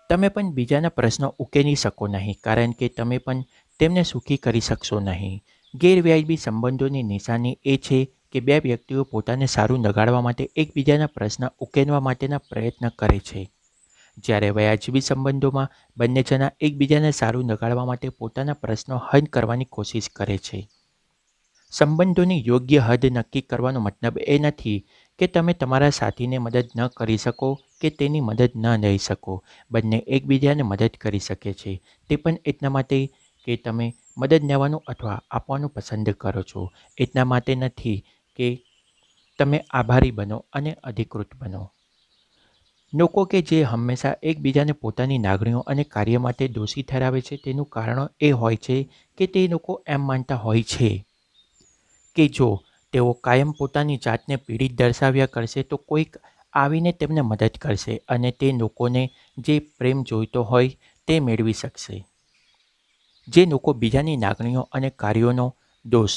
તમે પણ બીજાના પ્રશ્નો ઉકેલી શકો નહીં, કારણ કે તમે પણ તેમને સુખી કરી શકશો નહીં. ગેરવ્યાજબી સંબંધોની નિશાની એ છે કે બે વ્યક્તિઓ પોતાને સારું લગાડવા માટે એકબીજાના પ્રશ્ન ઉકેલવા માટેના પ્રયત્ન કરે છે. જ્યારે વ્યાજબી સંબંધોમાં બંને જણા એકબીજાને સારું લગાડવા માટે પોતાના પ્રશ્નો હલ કરવાની કોશિશ કરે છે. સંબંધોની યોગ્ય હદ નક્કી કરવાનો મતલબ એ નથી કે તમે તમારા સાથીને મદદ ન કરી શકો કે તેની મદદ ન લઈ શકો. બંને એકબીજાને મદદ કરી શકે છે. તે પણ એટલા માટે કે તમે મદદ લેવાનું અથવા આપવાનું પસંદ કરો છો. એટલા માટે નથી કે તમે આભારી બનો અને અધિકૃત બનો. લોકો કે જે હંમેશા એકબીજાને પોતાની લાગણીઓ અને કાર્ય માટે દોષી ઠરાવે છે તેનું કારણ એ હોય છે કે તે લોકો એમ માનતા હોય છે કે જો તેઓ કાયમ પોતાની જાતને પીડિત દર્શાવ્યા કરશે તો કોઈક આવીને તેમને મદદ કરશે અને તે લોકોને જે પ્રેમ જોઈતો હોય તે મેળવી શકશે. જે લોકો બીજાની લાગણીઓ અને કાર્યોનો દોષ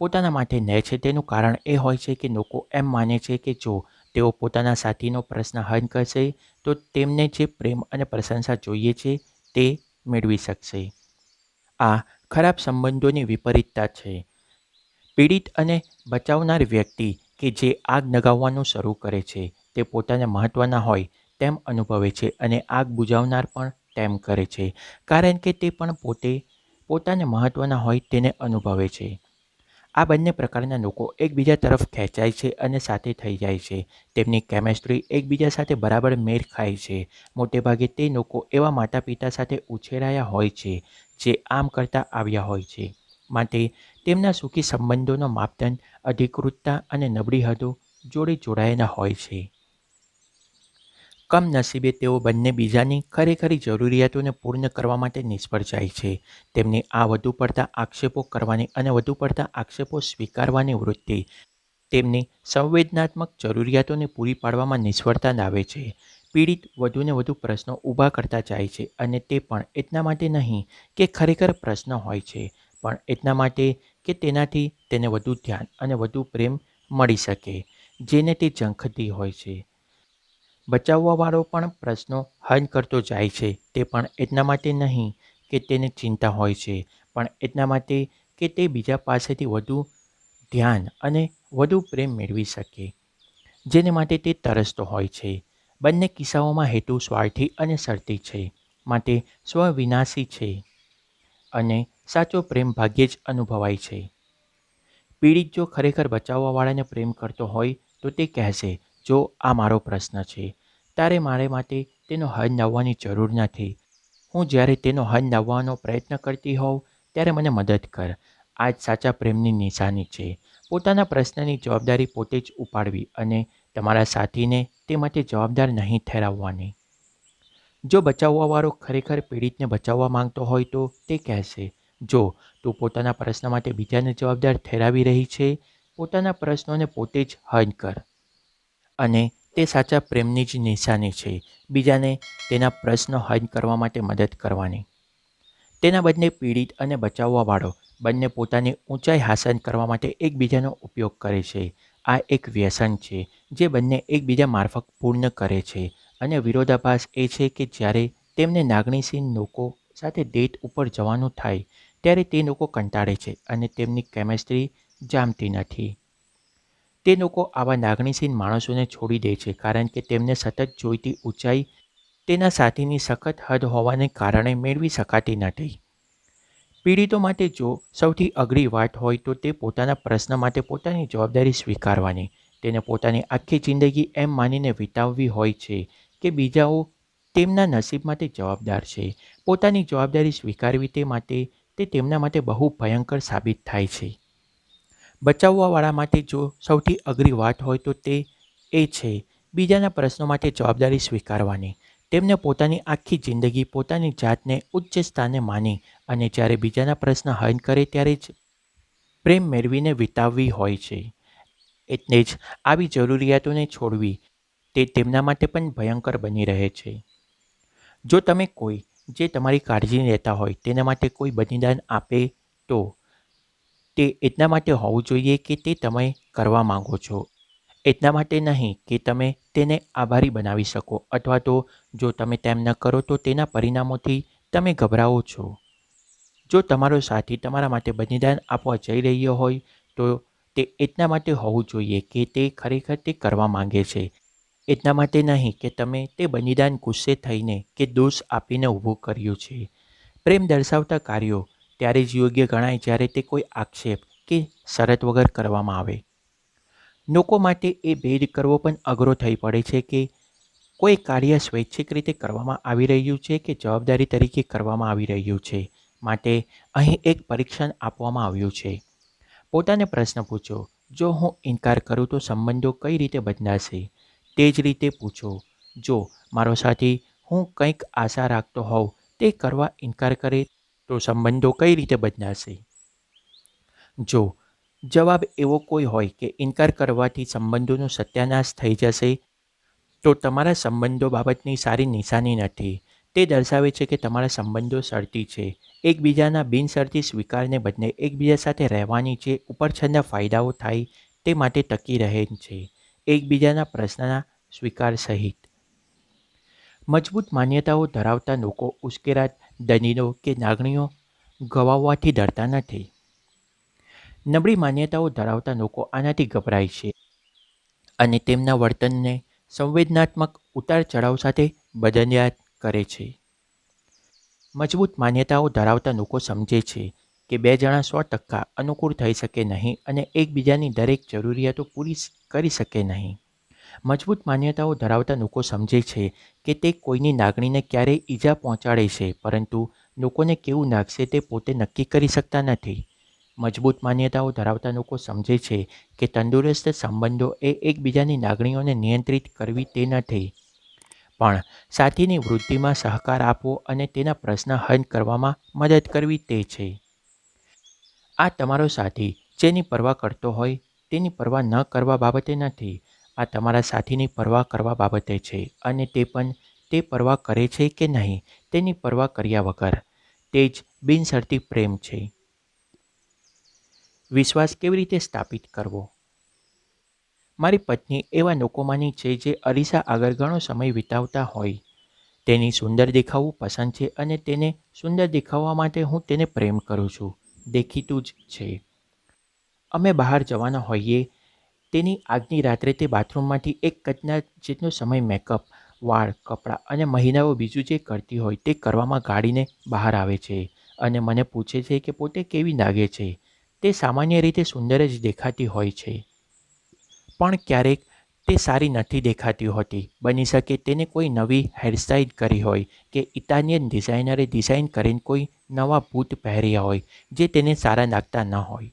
પોતાના માટે લે છે તેનું કારણ એ હોય છે કે લોકો એમ માને છે કે જો તેઓ પોતાના સાથીનો પ્રશ્ન હલ કરશે તો તેમને જે પ્રેમ અને પ્રશંસા જોઈએ છે તે મેળવી શકશે. આ ખરાબ સંબંધોની વિપરીતતા છે. પીડિત અને બચાવનાર વ્યક્તિ કે જે આગ લગાવવાનું શરૂ કરે છે તે પોતાને મહત્ત્વના હોય તેમ અનુભવે છે અને આગ બુઝાવનાર પણ તેમ કરે છે કારણ કે તે પણ પોતાને મહત્ત્વના હોય તેને અનુભવે છે. આ બંને પ્રકારના લોકો એકબીજા તરફ ખેંચાય છે અને સાથે થઈ જાય છે. તેમની કેમેસ્ટ્રી એકબીજા સાથે બરાબર મેળ ખાય છે. મોટેભાગે તે લોકો એવા માતા પિતા સાથે ઉછેરાયા હોય છે જે આમ કરતા આવ્યા હોય છે. માટે તેમના સુખી સંબંધોનો માપદંડ અધિકૃતતા અને નબળી હદો જોડે જોડાયેલા હોય છે. કમનસીબે તેઓ બંને બીજાની ખરેખરી જરૂરિયાતોને પૂર્ણ કરવા માટે નિષ્ફળ જાય છે. તેમની આ વધુ પડતા આક્ષેપો કરવાની અને વધુ પડતા આક્ષેપો સ્વીકારવાની વૃત્તિ તેમની સંવેદનાત્મક જરૂરિયાતોને પૂરી પાડવામાં નિષ્ફળતા લાવે છે. પીડિત વધુને વધુ પ્રશ્નો ઊભા કરતા જાય છે અને તે પણ એટલા માટે નહીં કે ખરેખર પ્રશ્ન હોય છે પણ એટલા માટે કે તેનાથી તેને વધુ ધ્યાન અને વધુ પ્રેમ મળી શકે જેને તે ઝંખતી હોય છે. બચાવવાવાળો પણ પ્રશ્નો હલ કરતો જાય છે તે પણ એટલા માટે નહીં કે તેને ચિંતા હોય છે પણ એટલા માટે કે તે બીજા પાસેથી વધુ ધ્યાન અને વધુ પ્રેમ મેળવી શકે જેને માટે તે તરસતો હોય છે. બંને કિસ્સાઓમાં હેતુ સ્વાર્થી અને શરતી છે માટે સ્વવિનાશી છે અને સાચો પ્રેમ ભાગ્યે જ અનુભવાય છે. પીડિત જો ખરેખર બચાવવાવાળાને પ્રેમ કરતો હોય તો તે કહેશે જો આ મારો પ્રશ્ન છે તારે મારે માટે તેનો હલ લાવવાની જરૂર નથી. હું જ્યારે તેનો હલ લાવવાનો પ્રયત્ન કરતી હોઉં ત્યારે મને મદદ કર. આ જ સાચા પ્રેમની નિશાની છે. પોતાના પ્રશ્નની જવાબદારી પોતે જ ઉપાડવી અને તમારા સાથીને તે માટે જવાબદાર નહીં ઠેરવવાની. જો બચાવવાવાળો ખરેખર પીડિતને બચાવવા માંગતો હોય તો તે કહેશે જો તું પોતાના પ્રશ્ન માટે બીજાને જવાબદાર ઠેરાવી રહી છે પોતાના પ્રશ્નોને પોતે જ હલ કર. અને તે સાચા પ્રેમની જ નિશાની છે બીજાને તેના પ્રશ્ન હલ કરવા માટે મદદ કરવાની. તેના બદલે પીડિત અને બચાવવાવાળો બંને પોતાની ઊંચાઈ હાંસલ કરવા માટે એકબીજાનો ઉપયોગ કરે છે. આ એક વ્યસન છે જે બંને એકબીજા મારફત પૂર્ણ કરે છે અને વિરોધાભાસ એ છે કે જ્યારે તેમને લાગણીશીલ લોકો સાથે ડેટ ઉપર જવાનું થાય ત્યારે તે લોકો કંટાળે છે અને તેમની કેમેસ્ટ્રી જામતી નથી. તે લોકો આવા લાગણીશીલ માણસોને છોડી દે છે કારણ કે તેમને સતત જોઈતી ઊંચાઈ તેના સાથીની સખત હદ હોવાને કારણે મેળવી શકાતી નથી. પીડિતો માટે જો સૌથી અઘરી વાત હોય તો તે પોતાના પ્રશ્ન માટે પોતાની જવાબદારી સ્વીકારવાની. તેને પોતાની આખી જિંદગી એમ માનીને વિતાવવી હોય છે કે બીજાઓ તેમના નસીબ માટે જવાબદાર છે. પોતાની જવાબદારી સ્વીકારવી તે માટે તે તેમના માટે બહુ ભયંકર સાબિત થાય છે. બચાવવાવાળા માટે જો સૌથી અઘરી વાત હોય તો તે એ છે બીજાના પ્રશ્નો માટે જવાબદારી સ્વીકારવાની. તેમને પોતાની આખી જિંદગી પોતાની જાતને ઉચ્ચ સ્થાને માની અને જ્યારે બીજાના પ્રશ્ન હલ કરે ત્યારે જ પ્રેમ મેળવીને વિતાવવી હોય છે. એટલે જ આવી જરૂરિયાતોને છોડવી તે તેમના માટે પણ ભયંકર બની રહે છે. જો તમે કોઈ જે તમારી કાળજી લેતા હોય તેના માટે કોઈ બલિદાન આપે તો તે એટલા માટે હોવું જોઈએ કે તે તમે કરવા માંગો છો. એટલા માટે નહીં કે તમે તેને આભારી બનાવી શકો અથવા તો જો તમે તેમ ન કરો તો તેના પરિણામોથી તમે ગભરાઓ છો. જો તમારો સાથી તમારા માટે બલિદાન આપવા જઈ રહ્યો હોય તો તે એટલા માટે હોવું જોઈએ કે તે ખરેખર તે કરવા માંગે છે. એટલા માટે નહીં કે તમે તે બલિદાન ગુસ્સે થઈને કે દોષ આપીને ઊભું કર્યું છે. પ્રેમ દર્શાવતા કાર્યો ત્યારે જ યોગ્ય ગણાય જ્યારે તે કોઈ આક્ષેપ કે શરત વગર કરવામાં આવે. લોકો માટે એ ભેદ કરવો પણ અઘરો થઈ પડે છે કે કોઈ કાર્ય સ્વૈચ્છિક રીતે કરવામાં આવી રહ્યું છે કે જવાબદારી તરીકે કરવામાં આવી રહ્યું છે. માટે અહીં એક પરીક્ષણ આપવામાં આવ્યું છે. પોતાને પ્રશ્ન પૂછો, જો હું ઇનકાર કરું તો સંબંધો કઈ રીતે બદલાશે? તે જ રીતે પૂછો, જો મારો સાથી હું કંઈક આશા રાખતો હોઉં તે કરવા ઇનકાર કરે તો સંબંધો કઈ રીતે બદલાશે? જો જવાબ એવો કોઈ હોય કે ઇનકાર કરવાથી સંબંધોનો સત્યાનાશ થઈ જશે, તો તમારા સંબંધો બાબતની સારી નિશાની નથી. તે દર્શાવે છે કે તમારા સંબંધો શરતી છે. એકબીજાના બિનશરતી સ્વીકારને બદલે એકબીજા સાથે રહેવાની જે ઉપરછલ્લા ફાયદાઓ થાય તે માટે ટકી રહે છે, એકબીજાના પ્રશ્નના સ્વીકાર સહિત. મજબૂત માન્યતાઓ ધરાવતા લોકો ઉશ્કેરાટ, દલીલો કે લાગણીઓ ગવાવવાથી ડરતા નથી. નબળી માન્યતાઓ ધરાવતા લોકો આનાથી ગભરાય છે અને તેમના વર્તનને સંવેદનાત્મક ઉતાર ચઢાવ સાથે બદલ્યા કરે છે. મજબૂત માન્યતાઓ ધરાવતા લોકો સમજે છે કે બે જણા 100% અનુકૂળ થઈ શકે નહીં અને એકબીજાની દરેક જરૂરિયાતો પૂરી કરી શકે નહીં. મજબૂત માન્યતાઓ ધરાવતા લોકો સમજે છે કે તે કોઈની લાગણીને ક્યારેય ઈજા પહોંચાડે છે, પરંતુ લોકોને કેવું લાગશે તે પોતે નક્કી કરી શકતા નથી. મજબૂત માન્યતાઓ ધરાવતા લોકો સમજે છે કે તંદુરસ્ત સંબંધો એ એકબીજાની લાગણીઓને નિયંત્રિત કરવી તે નથી, પણ સાથીની વૃદ્ધિમાં સહકાર આપવો અને તેના પ્રશ્ન હલ કરવામાં મદદ કરવી તે છે. આ તમારો સાથી જેની પરવા કરતો હોય તેની પરવા ન કરવા બાબતે નથી. આ તમારા સાથીની પરવા કરવા બાબતે છે અને તે પણ તે પરવા કરે છે કે નહીં તેની પરવા કર્યા વગર. તે જ બિનશરતી પ્રેમ છે. વિશ્વાસ કેવી રીતે સ્થાપિત કરવો? મારી પત્ની એવા લોકોમાંની છે જે અરીસા આગળ ઘણો સમય વિતાવતા હોય. તેની સુંદર દેખાવું પસંદ છે અને તેને સુંદર દેખાવા માટે હું તેને પ્રેમ કરું છું. દેખીતું જ છે. અમે બહાર જવાના હોઈએ તેની આગની રાત્રે તે બાથરૂમમાંથી એક કલાક જેટલો સમય મેકઅપ, વાળ, કપડાં અને મહિલાઓ બીજું જે કરતી હોય તે કરવામાં ગાળીને બહાર આવે છે અને મને પૂછે છે કે પોતે કેવી લાગે છે. તે સામાન્ય રીતે સુંદર જ દેખાતી હોય છે, પણ ક્યારેક તે સારી નથી દેખાતી હોતી. બની શકે તેને કોઈ નવી હેરસ્ટાઇલ કરી હોય કે ઇટાલિયન ડિઝાઇનરે ડિઝાઇન કરીને કોઈ નવા બૂટ પહેર્યા હોય જે તેને સારા લાગતા ન હોય.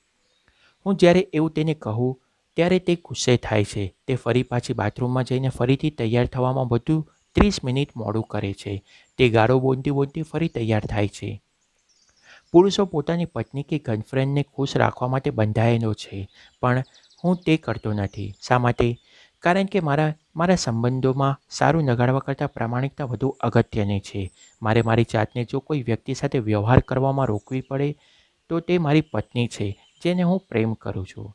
હું જ્યારે એવું તેને કહું ત્યારે તે ગુસ્સે થાય છે. તે ફરી પાછી બાથરૂમમાં જઈને ફરીથી તૈયાર થવામાં વધુ 30 મિનિટ મોડું કરે છે. તે ગાળો બોલતી બોલતી ફરી તૈયાર થાય છે. પુરુષો પોતાની પત્ની કે ગર્લફ્રેન્ડને ખુશ રાખવા માટે બંધાયેલો છે, પણ હું તે કરતો નથી. શા માટે? કારણ કે મારા સંબંધોમાં સારું લગાડવા કરતાં પ્રામાણિકતા વધુ અગત્યની છે. મારે મારી જાતને જો કોઈ વ્યક્તિ સાથે વ્યવહાર કરવામાં રોકવી પડે તો તે મારી પત્ની છે જેને હું પ્રેમ કરું છું.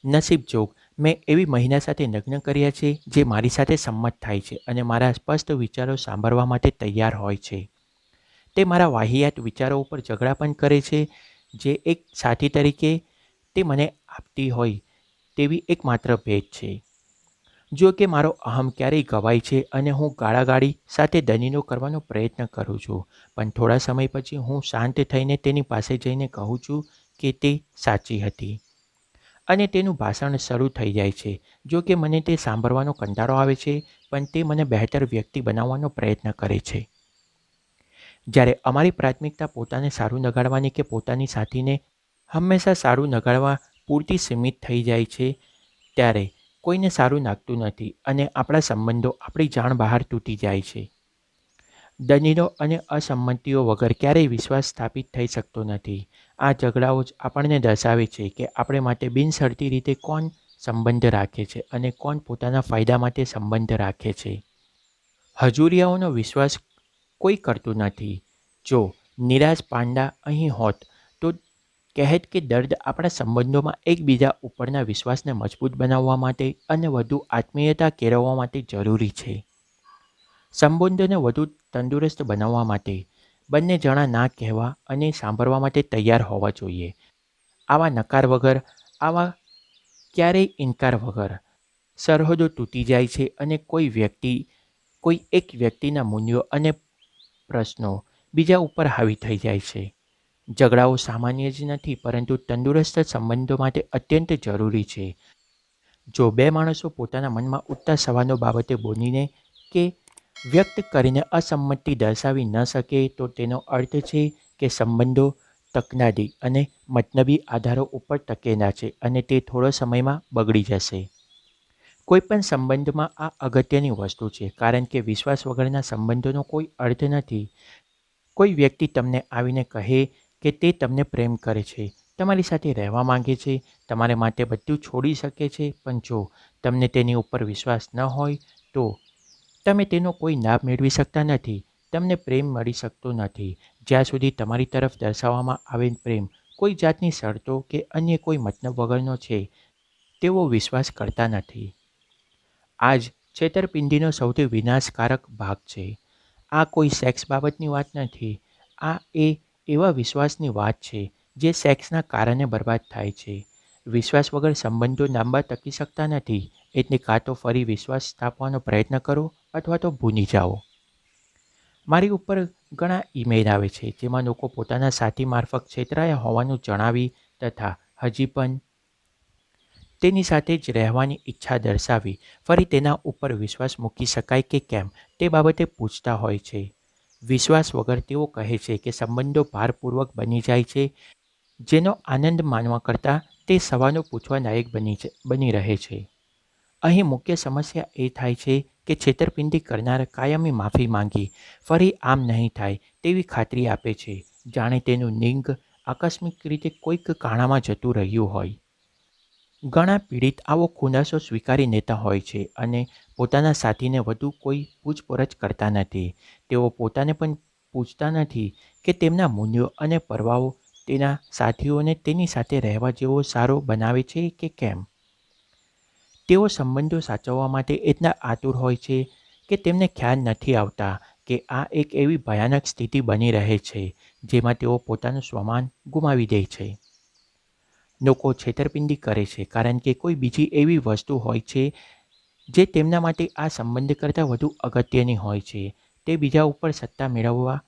નસીબ જોગ મેં એવી મહિલા સાથે લગ્ન કર્યા છે જે મારી સાથે સંમત થાય છે અને મારા સ્પષ્ટ વિચારો સાંભળવા માટે તૈયાર હોય છે. તે મારા વાહિયાત વિચારો ઉપર ઝઘડા પણ કરે છે, જે એક સાથી તરીકે તે મને આપતી હોય તેવી એકમાત્ર ભેટ છે. જો કે મારો અહમ ક્યારેય ગવાય છે અને હું ગાળાગાળી સાથે દલીલો કરવાનો પ્રયત્ન કરું છું, પણ થોડા સમય પછી હું શાંત થઈને તેની પાસે જઈને કહું છું કે તે સાચી હતી અને તેનું ભાષણ શરૂ થઈ જાય છે. જો કે મને તે સાંભળવાનો કંટાળો આવે છે, પણ તે મને બહેતર વ્યક્તિ બનાવવાનો પ્રયત્ન કરે છે. જ્યારે અમારી પ્રાથમિકતા પોતાને સારું લગાડવાની કે પોતાની સાથીને હંમેશા સારું લગાડવા પૂરતી સીમિત થઈ જાય છે, ત્યારે કોઈને સારું લાગતું નથી અને આપણા સંબંધો આપણી જાણ બહાર તૂટી જાય છે. દલીલો અને અસંમતિઓ વગર ક્યારેય વિશ્વાસ સ્થાપિત થઈ શકતો નથી. આ ઝઘડાઓ જ આપણને દર્શાવે છે કે આપણે માટે બિનશરતી રીતે કોણ સંબંધ રાખે છે અને કોણ પોતાના ફાયદા માટે સંબંધ રાખે છે. હજુરિયાઓનો વિશ્વાસ કોઈ કરતું નથી. જો નિરાશ પાંડા અહીં હોત તો કહેત કે દર્દ આપણા સંબંધોમાં એકબીજા ઉપરના વિશ્વાસને મજબૂત બનાવવા માટે અને વધુ આત્મીયતા કેળવવા માટે જરૂરી છે. સંબંધોને વધુ તંદુરસ્ત બનાવવા માટે બંને જણા ના કહેવા અને સાંભળવા માટે તૈયાર હોવા જોઈએ. આવા નકાર વગર, આવા ક્યારેય ઇનકાર વગર સરહદો તૂટી જાય છે અને કોઈ એક વ્યક્તિના મૂલ્યો અને પ્રશ્નો બીજા ઉપર હાવી થઈ જાય છે. ઝઘડાઓ સામાન્ય જ નથી, પરંતુ તંદુરસ્ત સંબંધો માટે અત્યંત જરૂરી છે. જો બે માણસો પોતાના મનમાં ઉઠતા સવાલો બાબતે બોલીને કે વ્યક્ત કરીને અસંમતિ દર્શાવી ન શકે, તો તેનો અર્થ છે કે સંબંધો તકનાદી અને મતલબી આધારો ઉપર ટકેલા છે અને તે થોડો સમયમાં બગડી જશે. કોઈપણ સંબંધમાં આ અગત્યની વસ્તુ છે, કારણ કે વિશ્વાસ વગરના સંબંધોનો કોઈ અર્થ નથી. કોઈ વ્યક્તિ તમને આવીને કહે કે તે તમને પ્રેમ કરે છે, તમારી સાથે રહેવા માંગે છે, તમારે માટે બધું છોડી શકે છે, પણ જો તમને તેની ઉપર વિશ્વાસ ન હોય તો તમે તેનો કોઈ લાભ મેળવી શકતા નથી. તમને પ્રેમ મળી શકતો નથી જ્યાં સુધી તમારી તરફ દર્શાવવામાં આવેલ પ્રેમ કોઈ જાતની શરતો કે અન્ય કોઈ મતલબ વગરનો છે. તેઓ વિશ્વાસ કરતા નથી. આ જ છેતરપિંડીનો સૌથી વિનાશકારક ભાગ છે. આ કોઈ સેક્સ બાબતની વાત નથી. આ એવા વિશ્વાસની વાત છે જે સેક્સના કારણે બરબાદ થાય છે. વિશ્વાસ વગર સંબંધો લાંબા ટકી શકતા નથી. એટલે કાં તો ફરી વિશ્વાસ સ્થાપવાનો પ્રયત્ન કરો અથવા તો ભૂલી જાઓ. મારી ઉપર ઘણા ઈમેલ આવે છે જેમાં લોકો પોતાના સાથી મારફત છેતરાયા હોવાનું જણાવી તથા હજી પણ તેની સાથે જ રહેવાની ઈચ્છા દર્શાવી ફરી તેના ઉપર વિશ્વાસ મૂકી શકાય કે કેમ તે બાબતે પૂછતા હોય છે. વિશ્વાસ વગર તેઓ કહે છે કે સંબંધો ભારપૂર્વક બની જાય છે, જેનો આનંદ માનવા કરતાં તે સવાલો પૂછવા લાયક બની રહે છે. અહીં મુખ્ય સમસ્યા એ થાય છે કે છેતરપિંડી કરનાર કાયમી માફી માંગી ફરી આમ નહીં થાય તેવી ખાતરી આપે છે, જાણે તેનું લિંગ આકસ્મિક રીતે કોઈક કાણામાં જતું રહ્યું હોય. ઘણા પીડિત આવો ખુલાસો સ્વીકારી લેતા હોય છે અને પોતાના સાથીને વધુ કોઈ પૂછપરછ કરતા નથી. તેઓ પોતાને પણ પૂછતા નથી કે તેમના મૂલ્યો અને પરવાઓ તેના સાથીઓને તેની સાથે રહેવા જેવો સારો બનાવે છે કે કેમ. તેઓ સંબંધો સાચવવા માટે એટલા આતુર હોય છે કે તેમને ખ્યાલ નથી આવતા કે આ એક એવી ભયાનક સ્થિતિ બની રહે છે જેમાં તેઓ પોતાનું સ્વમાન ગુમાવી દે છે. લોકો છેતરપિંડી કરે છે કારણ કે કોઈ બીજી એવી વસ્તુ હોય છે જે તેમના માટે આ સંબંધ કરતાં વધુ અગત્યની હોય છે. તે બીજા ઉપર સત્તા મેળવવા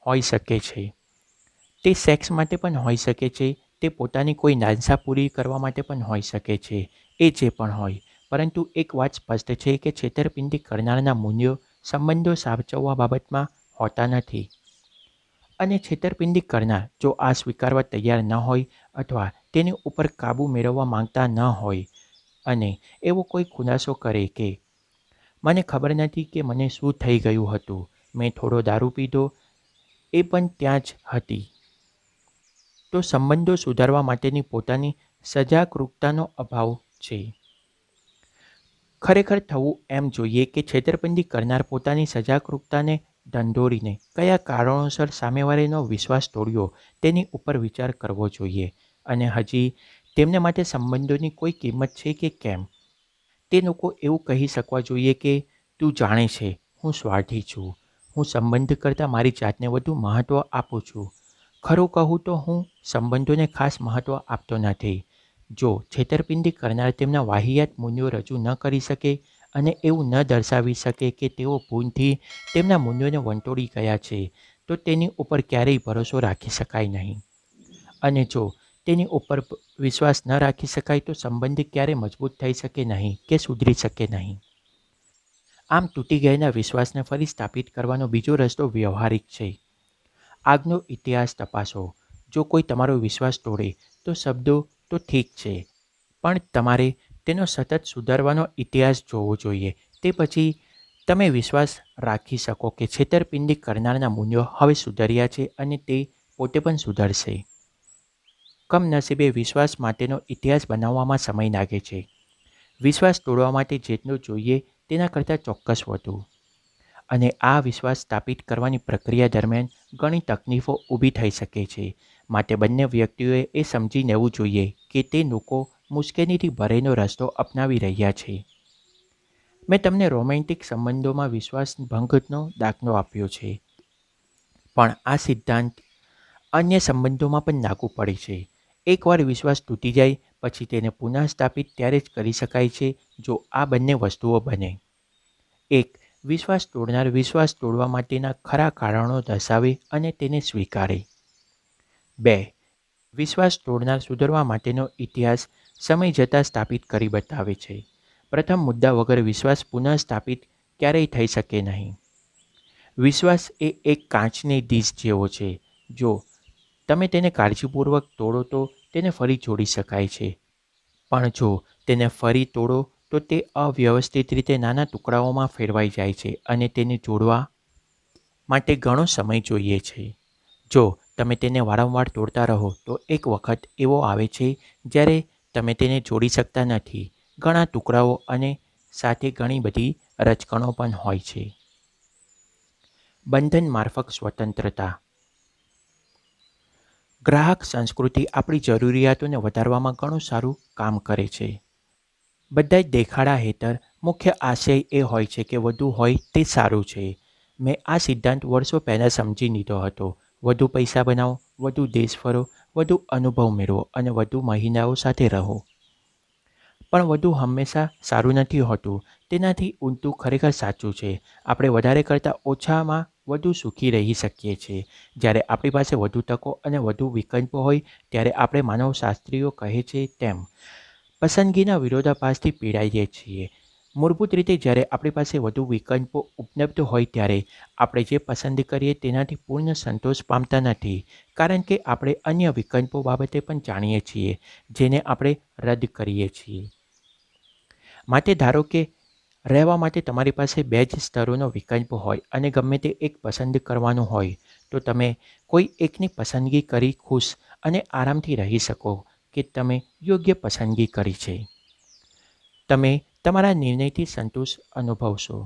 હોઈ શકે છે, તે સેક્સ માટે પણ હોઈ શકે છે, તે પોતાની કોઈ લાલસા પૂરી કરવા માટે પણ હોઈ શકે છે. એ જે પણ હોય, પરંતુ એક વાત સ્પષ્ટ છે કે છેતરપિંડી કરનારના મૂલ્યો સંબંધો સાચવવા બાબતમાં હોતા નથી. અને છેતરપિંડી કરનાર જો આ સ્વીકારવા તૈયાર ન હોય અથવા તેની ઉપર કાબૂ મેળવવા માંગતા ન હોય અને એવો કોઈ ખુલાસો કરે કે મને ખબર નથી કે મને શું થઈ ગયું હતું, મેં થોડો દારૂ પીધો, એ પણ ત્યાં જ હતી, તો સંબંધો સુધારવા માટેની પોતાની સજાગરૂકતાનો અભાવ છે. ખરેખર થવું એમ જોઈએ કે છેતરપિંડી કરનાર પોતાની સજાગરૂકતાને ઢંઢોરીને કયા કારણોસર સામેવાળાનો વિશ્વાસ તોડ્યો તેની ઉપર વિચાર કરવો જોઈએ અને હજી તેમને માટે સંબંધોની કોઈ કિંમત છે કે કેમ. તે લોકો એવું કહી શકવા જોઈએ કે તું જાણે છે હું સ્વાર્થી છું, હું સંબંધ કરતાં મારી જાતને વધુ મહત્ત્વ આપું છું. ખરું કહું તો હું સંબંધોને ખાસ મહત્ત્વ આપતો નથી. જો છેતરપિંડી કરનાર તેમના વાહિયાત મૂલ્યો રજૂ ન કરી શકે અને એવું ન દર્શાવી શકે કે તેઓ ભૂલથી તેમના મૂલ્યોને વંટોળી ગયા છે, તો તેની ઉપર ક્યારેય ભરોસો રાખી શકાય નહીં. અને જો તેની ઉપર વિશ્વાસ ન રાખી શકાય તો સંબંધ ક્યારેય મજબૂત થઈ શકે નહીં કે સુધરી શકે નહીં. આમ તૂટી ગયેલા વિશ્વાસને ફરી સ્થાપિત કરવાનો બીજો રસ્તો વ્યવહારિક છે. આગનો ઇતિહાસ તપાસો. જો કોઈ તમારો વિશ્વાસ તોડે તો શબ્દો તો ઠીક છે, પણ તમારે તેનો સતત સુધારવાનો ઇતિહાસ જોવો જોઈએ. તે પછી તમે વિશ્વાસ રાખી શકો કે છેતરપિંડી કરનારના મૂલ્યો હવે સુધર્યા છે અને તે પોતે પણ સુધરશે. કમનસીબે વિશ્વાસ માટેનો ઇતિહાસ બનાવવામાં સમય લાગે છે. વિશ્વાસ તોડવા માટે જેટલું જોઈએ તેના કરતાં ચોક્કસ વધુ. અને આ વિશ્વાસ સ્થાપિત કરવાની પ્રક્રિયા દરમિયાન ઘણી તકલીફો ઊભી થઈ શકે છે. માટે બંને વ્યક્તિઓએ એ સમજી લેવું જોઈએ કે તે લોકો મુશ્કેલીથી ભરેલો રસ્તો અપનાવી રહ્યા છે. મેં તમને રોમેન્ટિક સંબંધોમાં વિશ્વાસ ભંગનો દાખલો આપ્યો છે, પણ આ સિદ્ધાંત અન્ય સંબંધોમાં પણ લાગુ પડે છે. એકવાર વિશ્વાસ તૂટી જાય પછી તેને પુનઃસ્થાપિત ત્યારે જ કરી શકાય છે જો આ બંને વસ્તુઓ બને. એક, વિશ્વાસ તોડનાર વિશ્વાસ તોડવા માટેના ખરા કારણો દર્શાવે અને તેને સ્વીકારે. 2. વિશ્વાસ તોડનાર સુધરવા માટેનો ઇતિહાસ સમય જતાં સ્થાપિત કરી બતાવે છે. પ્રથમ મુદ્દા વગર વિશ્વાસ પુનઃસ્થાપિત ક્યારેય થઈ શકે નહીં. વિશ્વાસ એ એક કાચની ડીશ જેવો છે. જો તમે તેને કાળજીપૂર્વક તોડો તો તેને ફરી જોડી શકાય છે, પણ જો તેને ફરી તોડો તો તે અવ્યવસ્થિત રીતે નાના ટુકડાઓમાં ફેરવાઈ જાય છે અને તેને જોડવા માટે ઘણો સમય જોઈએ છે. જો તમે તેને વારંવાર તોડતા રહો તો એક વખત એવો આવે છે જ્યારે તમે તેને જોડી શકતા નથી. ઘણા ટુકડાઓ અને સાથે ઘણી બધી રચકણો પણ હોય છે. બંધન મારફત સ્વતંત્રતા. ગ્રાહક સંસ્કૃતિ આપણી જરૂરિયાતોને વધારવામાં ઘણું સારું કામ કરે છે. બધા જ દેખાડા હેઠળ મુખ્ય આશય એ હોય છે કે વધુ હોય તે સારું છે. મેં આ સિદ્ધાંત વર્ષો પહેલાં સમજી લીધો હતો. વધુ પૈસા બનાવો, વધુ દેશ ફરો, વધુ અનુભવ મેળવો અને વધુ મહિનાઓ સાથે રહો. પણ વધુ હંમેશા સારું નથી હોતું. તેનાથી ઊલટું ખરેખર સાચું છે. આપણે વધારે કરતાં ઓછામાં વધુ સુખી રહી શકીએ છીએ. જ્યારે આપણી પાસે વધુ તકો અને વધુ વિકલ્પો હોય ત્યારે આપણે માનવશાસ્ત્રીઓ કહે છે તેમ પસંદગીના વિરોધાભાસથી પીડાઈએ છીએ. મૂળભૂત રીતે જ્યારે આપણી પાસે વધુ વિકલ્પો ઉપલબ્ધ હોય ત્યારે આપણે જે પસંદ કરીએ તેનાથી પૂર્ણ સંતોષ પામતા નથી, કારણ કે આપણે અન્ય વિકલ્પો બાબતે પણ જાણીએ છીએ જેને આપણે રદ કરીએ છીએ. માટે ધારો કે રહેવા માટે તમારી પાસે 2 જ સ્તરોનો વિકલ્પ હોય અને ગમે તે એક પસંદ કરવાનું હોય, તો તમે કોઈ એકની પસંદગી કરી ખુશ અને આરામથી રહી શકો કે તમે યોગ્ય પસંદગી કરી છે. તમે તમારા નિર્ણયથી સંતોષ અનુભવશો.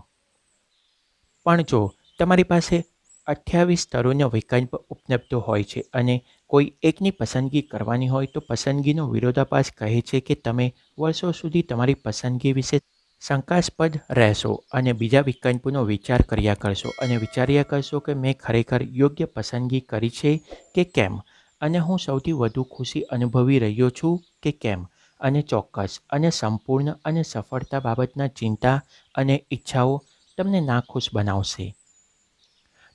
પણ જો તમારી પાસે 28 સ્તરોનો વિકલ્પ ઉપલબ્ધ હોય છે અને કોઈ એકની પસંદગી કરવાની હોય, તો પસંદગીનો વિરોધાભાસ કહે છે કે તમે વર્ષો સુધી તમારી પસંદગી વિશે શંકાસ્પદ રહેશો અને બીજા વિકલ્પોનો વિચાર કર્યા કરશો અને વિચાર્યા કરશો કે મેં ખરેખર યોગ્ય પસંદગી કરી છે કે કેમ, અને હું સૌથી વધુ ખુશી અનુભવી રહ્યો છું કે કેમ. અને ચોક્કસ અને સંપૂર્ણ અને સફળતા બાબતના ચિંતા અને ઈચ્છાઓ તમને નાખુશ બનાવશે.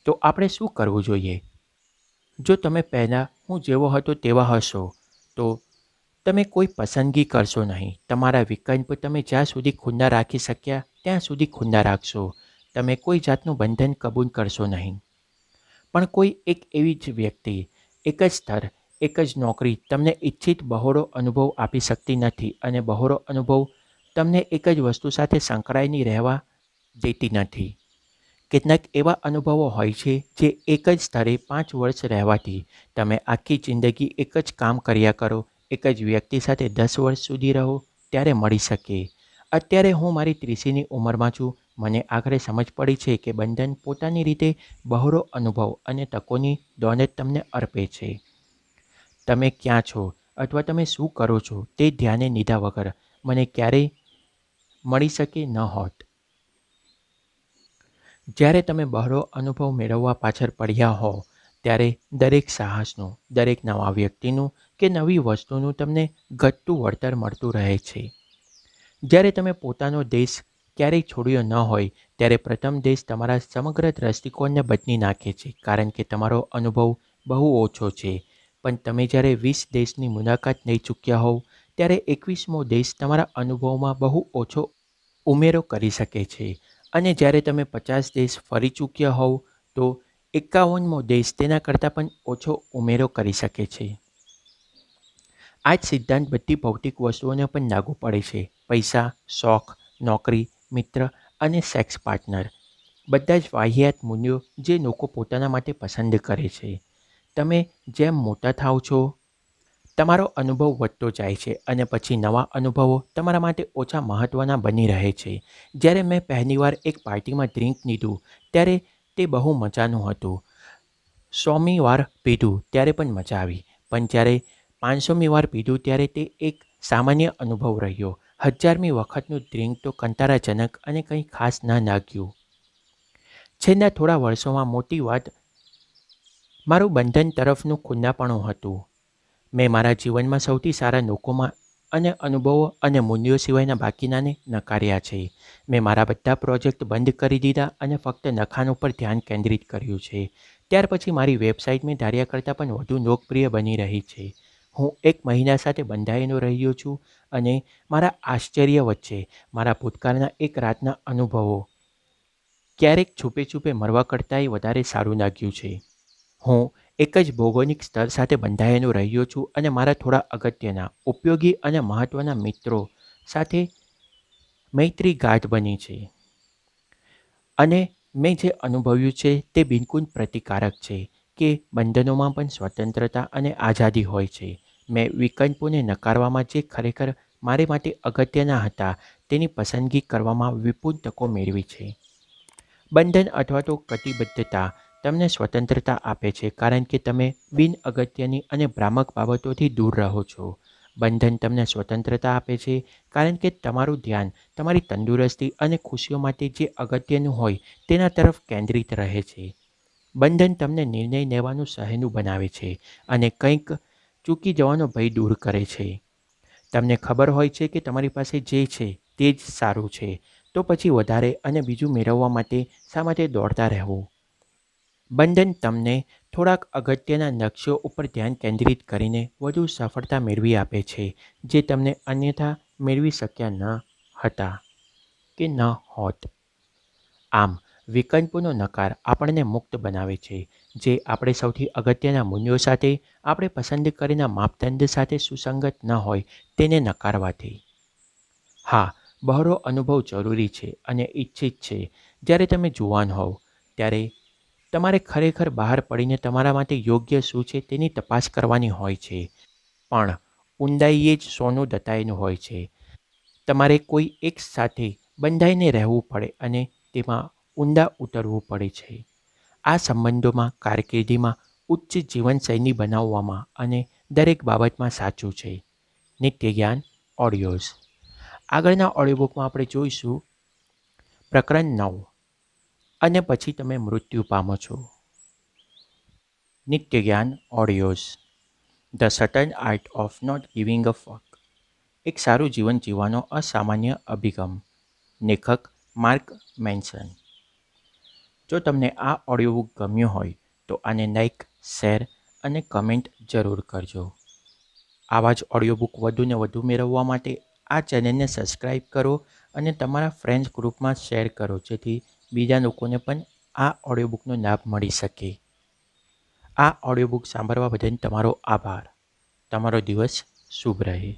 તો આપણે શું કરવું જોઈએ? જો તમે પહેલાં હું જેવો હતો તેવા હશો, તો તમે કોઈ પસંદગી કરશો નહીં. તમારા વિકલ્પ તમે જ્યાં સુધી ખુલ્લા રાખી શક્યા ત્યાં સુધી ખુલ્લા રાખશો. તમે કોઈ જાતનું બંધન કબૂલ કરશો નહીં. પણ કોઈ એક એવી જ વ્યક્તિ, એક જ સ્તર, એક જ નોકરી તમને ઇચ્છિત બહોળો અનુભવ આપી શકતી નથી, અને બહોળો અનુભવ તમને એક જ વસ્તુ સાથે સંકળાયેલી રહેવા દેતી નથી. કેટલાક એવા અનુભવો હોય છે જે એક જ સ્તરે 5 વર્ષ રહેવાથી તમે આખી જિંદગી એક જ કામ કર્યા કરો, એક જ વ્યક્તિ સાથે 10 વર્ષ સુધી રહો ત્યારે મળી શકે. અત્યારે હું મારી 30ની ઉંમરમાં છું. મને આખરે સમજ પડી છે કે બંધન પોતાની રીતે બહોળો અનુભવ અને તકોની દોલત તમને અર્પે છે. તમે ક્યાં છો અથવા તમે શું કરો છો તે ધ્યાને લીધા વગર મને ક્યારેય મળી શકે ન હોત. જ્યારે તમે બહોળો અનુભવ મેળવવા પાછળ પડ્યા હો ત્યારે દરેક સાહસનું, દરેક નવા વ્યક્તિનું કે નવી વસ્તુનું તમને ઘટતું વળતર મળતું રહે છે. જ્યારે તમે પોતાનો દેશ ક્યારેય છોડ્યો ન હોય ત્યારે પ્રથમ દેશ તમારા સમગ્ર દૃષ્ટિકોણને બદલી નાખે છે, કારણ કે તમારો અનુભવ બહુ ઓછો છે. પણ તમે જ્યારે 20 દેશની મુલાકાત લઈ ચૂક્યા હોવ ત્યારે 21મો દેશ તમારા અનુભવમાં બહુ ઓછો ઉમેરો કરી શકે છે. અને જ્યારે તમે 50 દેશ ફરી ચૂક્યા હોવ તો 51મો દેશ તેના કરતાં પણ ઓછો ઉમેરો કરી શકે છે. આ જ સિદ્ધાંત બધી ભૌતિક વસ્તુઓને પણ લાગુ પડે છે. પૈસા, શોખ, નોકરી, મિત્ર અને સેક્સ પાર્ટનર, બધા જ વાહિયાત મૂલ્યો જે લોકો પોતાના માટે પસંદ કરે છે. તમે જેમ મોટા થાવ છો તમારો અનુભવ વધતો જાય છે અને પછી નવા અનુભવો તમારા માટે ઓછા મહત્ત્વના બની રહે છે. જ્યારે મેં પહેલીવાર એક પાર્ટીમાં ડ્રિંક લીધું ત્યારે તે બહુ મજાનું હતું. 100મી વાર પીધું ત્યારે પણ મજા આવી, પણ જ્યારે 500મી વાર પીધું ત્યારે તે એક સામાન્ય અનુભવ રહ્યો. 1000મી વખતનું ડ્રિંક તો કંટાળાજનક અને કંઈ ખાસ ન લાગ્યું. છેલ્લા થોડા વર્ષોમાં મોટી વાત મારું બંધન તરફનું ખુલ્લાપણું હતું. મેં મારા જીવનમાં સૌથી સારા લોકોમાં અને અનુભવો અને મૂલ્યો સિવાયના બાકીનાને નકાર્યા છે. મેં મારા બધા પ્રોજેક્ટ બંધ કરી દીધા અને ફક્ત લખાણ ઉપર ધ્યાન કેન્દ્રિત કર્યું છે. ત્યાર પછી મારી વેબસાઇટ મેં ધાર્યા કરતાં પણ વધુ લોકપ્રિય બની રહી છે. હું 1 મહિના સાથે બંધાયેલો રહ્યો છું અને મારા આશ્ચર્ય વચ્ચે મારા ભૂતકાળના એક રાતના અનુભવો ક્યારેક છુપે મરવા કરતાંય વધારે સારું લાગ્યું છે. હું એક જ ભૌગોલિક સ્તર સાથે બંધાયેલો રહ્યો છું અને મારા થોડા અગત્યના, ઉપયોગી અને મહત્ત્વના મિત્રો સાથે મૈત્રી ગાઢ બની છે. અને મેં જે અનુભવ્યું છે તે બિલકુલ પ્રતિકારક છે કે બંધનોમાં પણ સ્વતંત્રતા અને આઝાદી હોય છે. મેં વિકલ્પોને નકારવામાં જે ખરેખર મારે માટે અગત્યના હતા તેની પસંદગી કરવામાં વિપુલ તકો મેળવી છે. બંધન અથવા તો કટિબદ્ધતા તમને સ્વતંત્રતા આપે છે કારણ કે તમે બિન અગત્યની અને ભ્રામક બાબતોથી દૂર રહો છો. બંધન તમને સ્વતંત્રતા આપે છે કારણ કે તમારું ધ્યાન તમારી તંદુરસ્તી અને ખુશીઓ માટે જે અગત્યનું હોય તેના તરફ કેન્દ્રિત રહે છે. બંધન તમને નિર્ણય લેવાનું સહેલું બનાવે છે અને કંઈક ચૂકી જવાનો ભય દૂર કરે છે. તમને ખબર હોય છે કે તમારી પાસે જે છે તે જ સારું છે, તો પછી વધારે અને બીજું મેળવવા માટે શા માટે દોડતા રહેવું? બંધન તમને થોડાક અગત્યના લક્ષ્યો ઉપર ધ્યાન કેન્દ્રિત કરીને વધુ સફળતા મેળવી આપે છે જે તમને અન્યથા મેળવી શક્યા ન હતા કે ન હોત. આમ, વિકલ્પોનો નકાર આપણને મુક્ત બનાવે છે, જે આપણે સૌથી અગત્યના મૂલ્યો સાથે આપણે પસંદ કરેલા માપદંડ સાથે સુસંગત ન હોય તેને નકારવાથી. હા, બહોળો અનુભવ જરૂરી છે અને ઇચ્છિત છે. જ્યારે તમે જુવાન હોવ ત્યારે તમારે ખરેખર બહાર પડીને તમારા માટે યોગ્ય શું છે તેની તપાસ કરવાની હોય છે. પણ ઊંડાઈએ જ સોનું દટાયેલું હોય છે. તમારે કોઈ એક સાથે બંધાઈને રહેવું પડે અને તેમાં ઊંડા ઉતરવું પડે છે. આ સંબંધોમાં, કારકિર્દીમાં, ઉચ્ચ જીવનશૈલી બનાવવામાં અને દરેક બાબતમાં સાચું છે. નિત્ય જ્ઞાન ઓડિયોઝ. આગળના ઓડિયોબુકમાં આપણે જોઈશું પ્રકરણ 9 અને પછી તમે મૃત્યુ પામો છો. Nitya Gyan audios. The subtle art of not giving a fuck. એક સારું જીવન જીવવાનો અસામાન્ય અભિગમ. લેખક માર્ક મેન્સન. જો તમને આ ઓડિયોબુક ગમ્યું હોય તો આને લાઈક, શેર અને કમેન્ટ જરૂર કરજો. આવા જ ઓડિયોબુક વધુને વધુ મેળવવા માટે આ ચેનલને સબસ્ક્રાઈબ કરો અને તમારા ફ્રેન્ડ્સ ગ્રુપમાં શેર કરો જેથી બીજા લોકોને પણ આ ઓડિયોબુકનો લાભ મળી શકે. આ ઓડિયોબુક સાંભળવા બદલ તમારો આભાર. તમારો દિવસ શુભ રહે.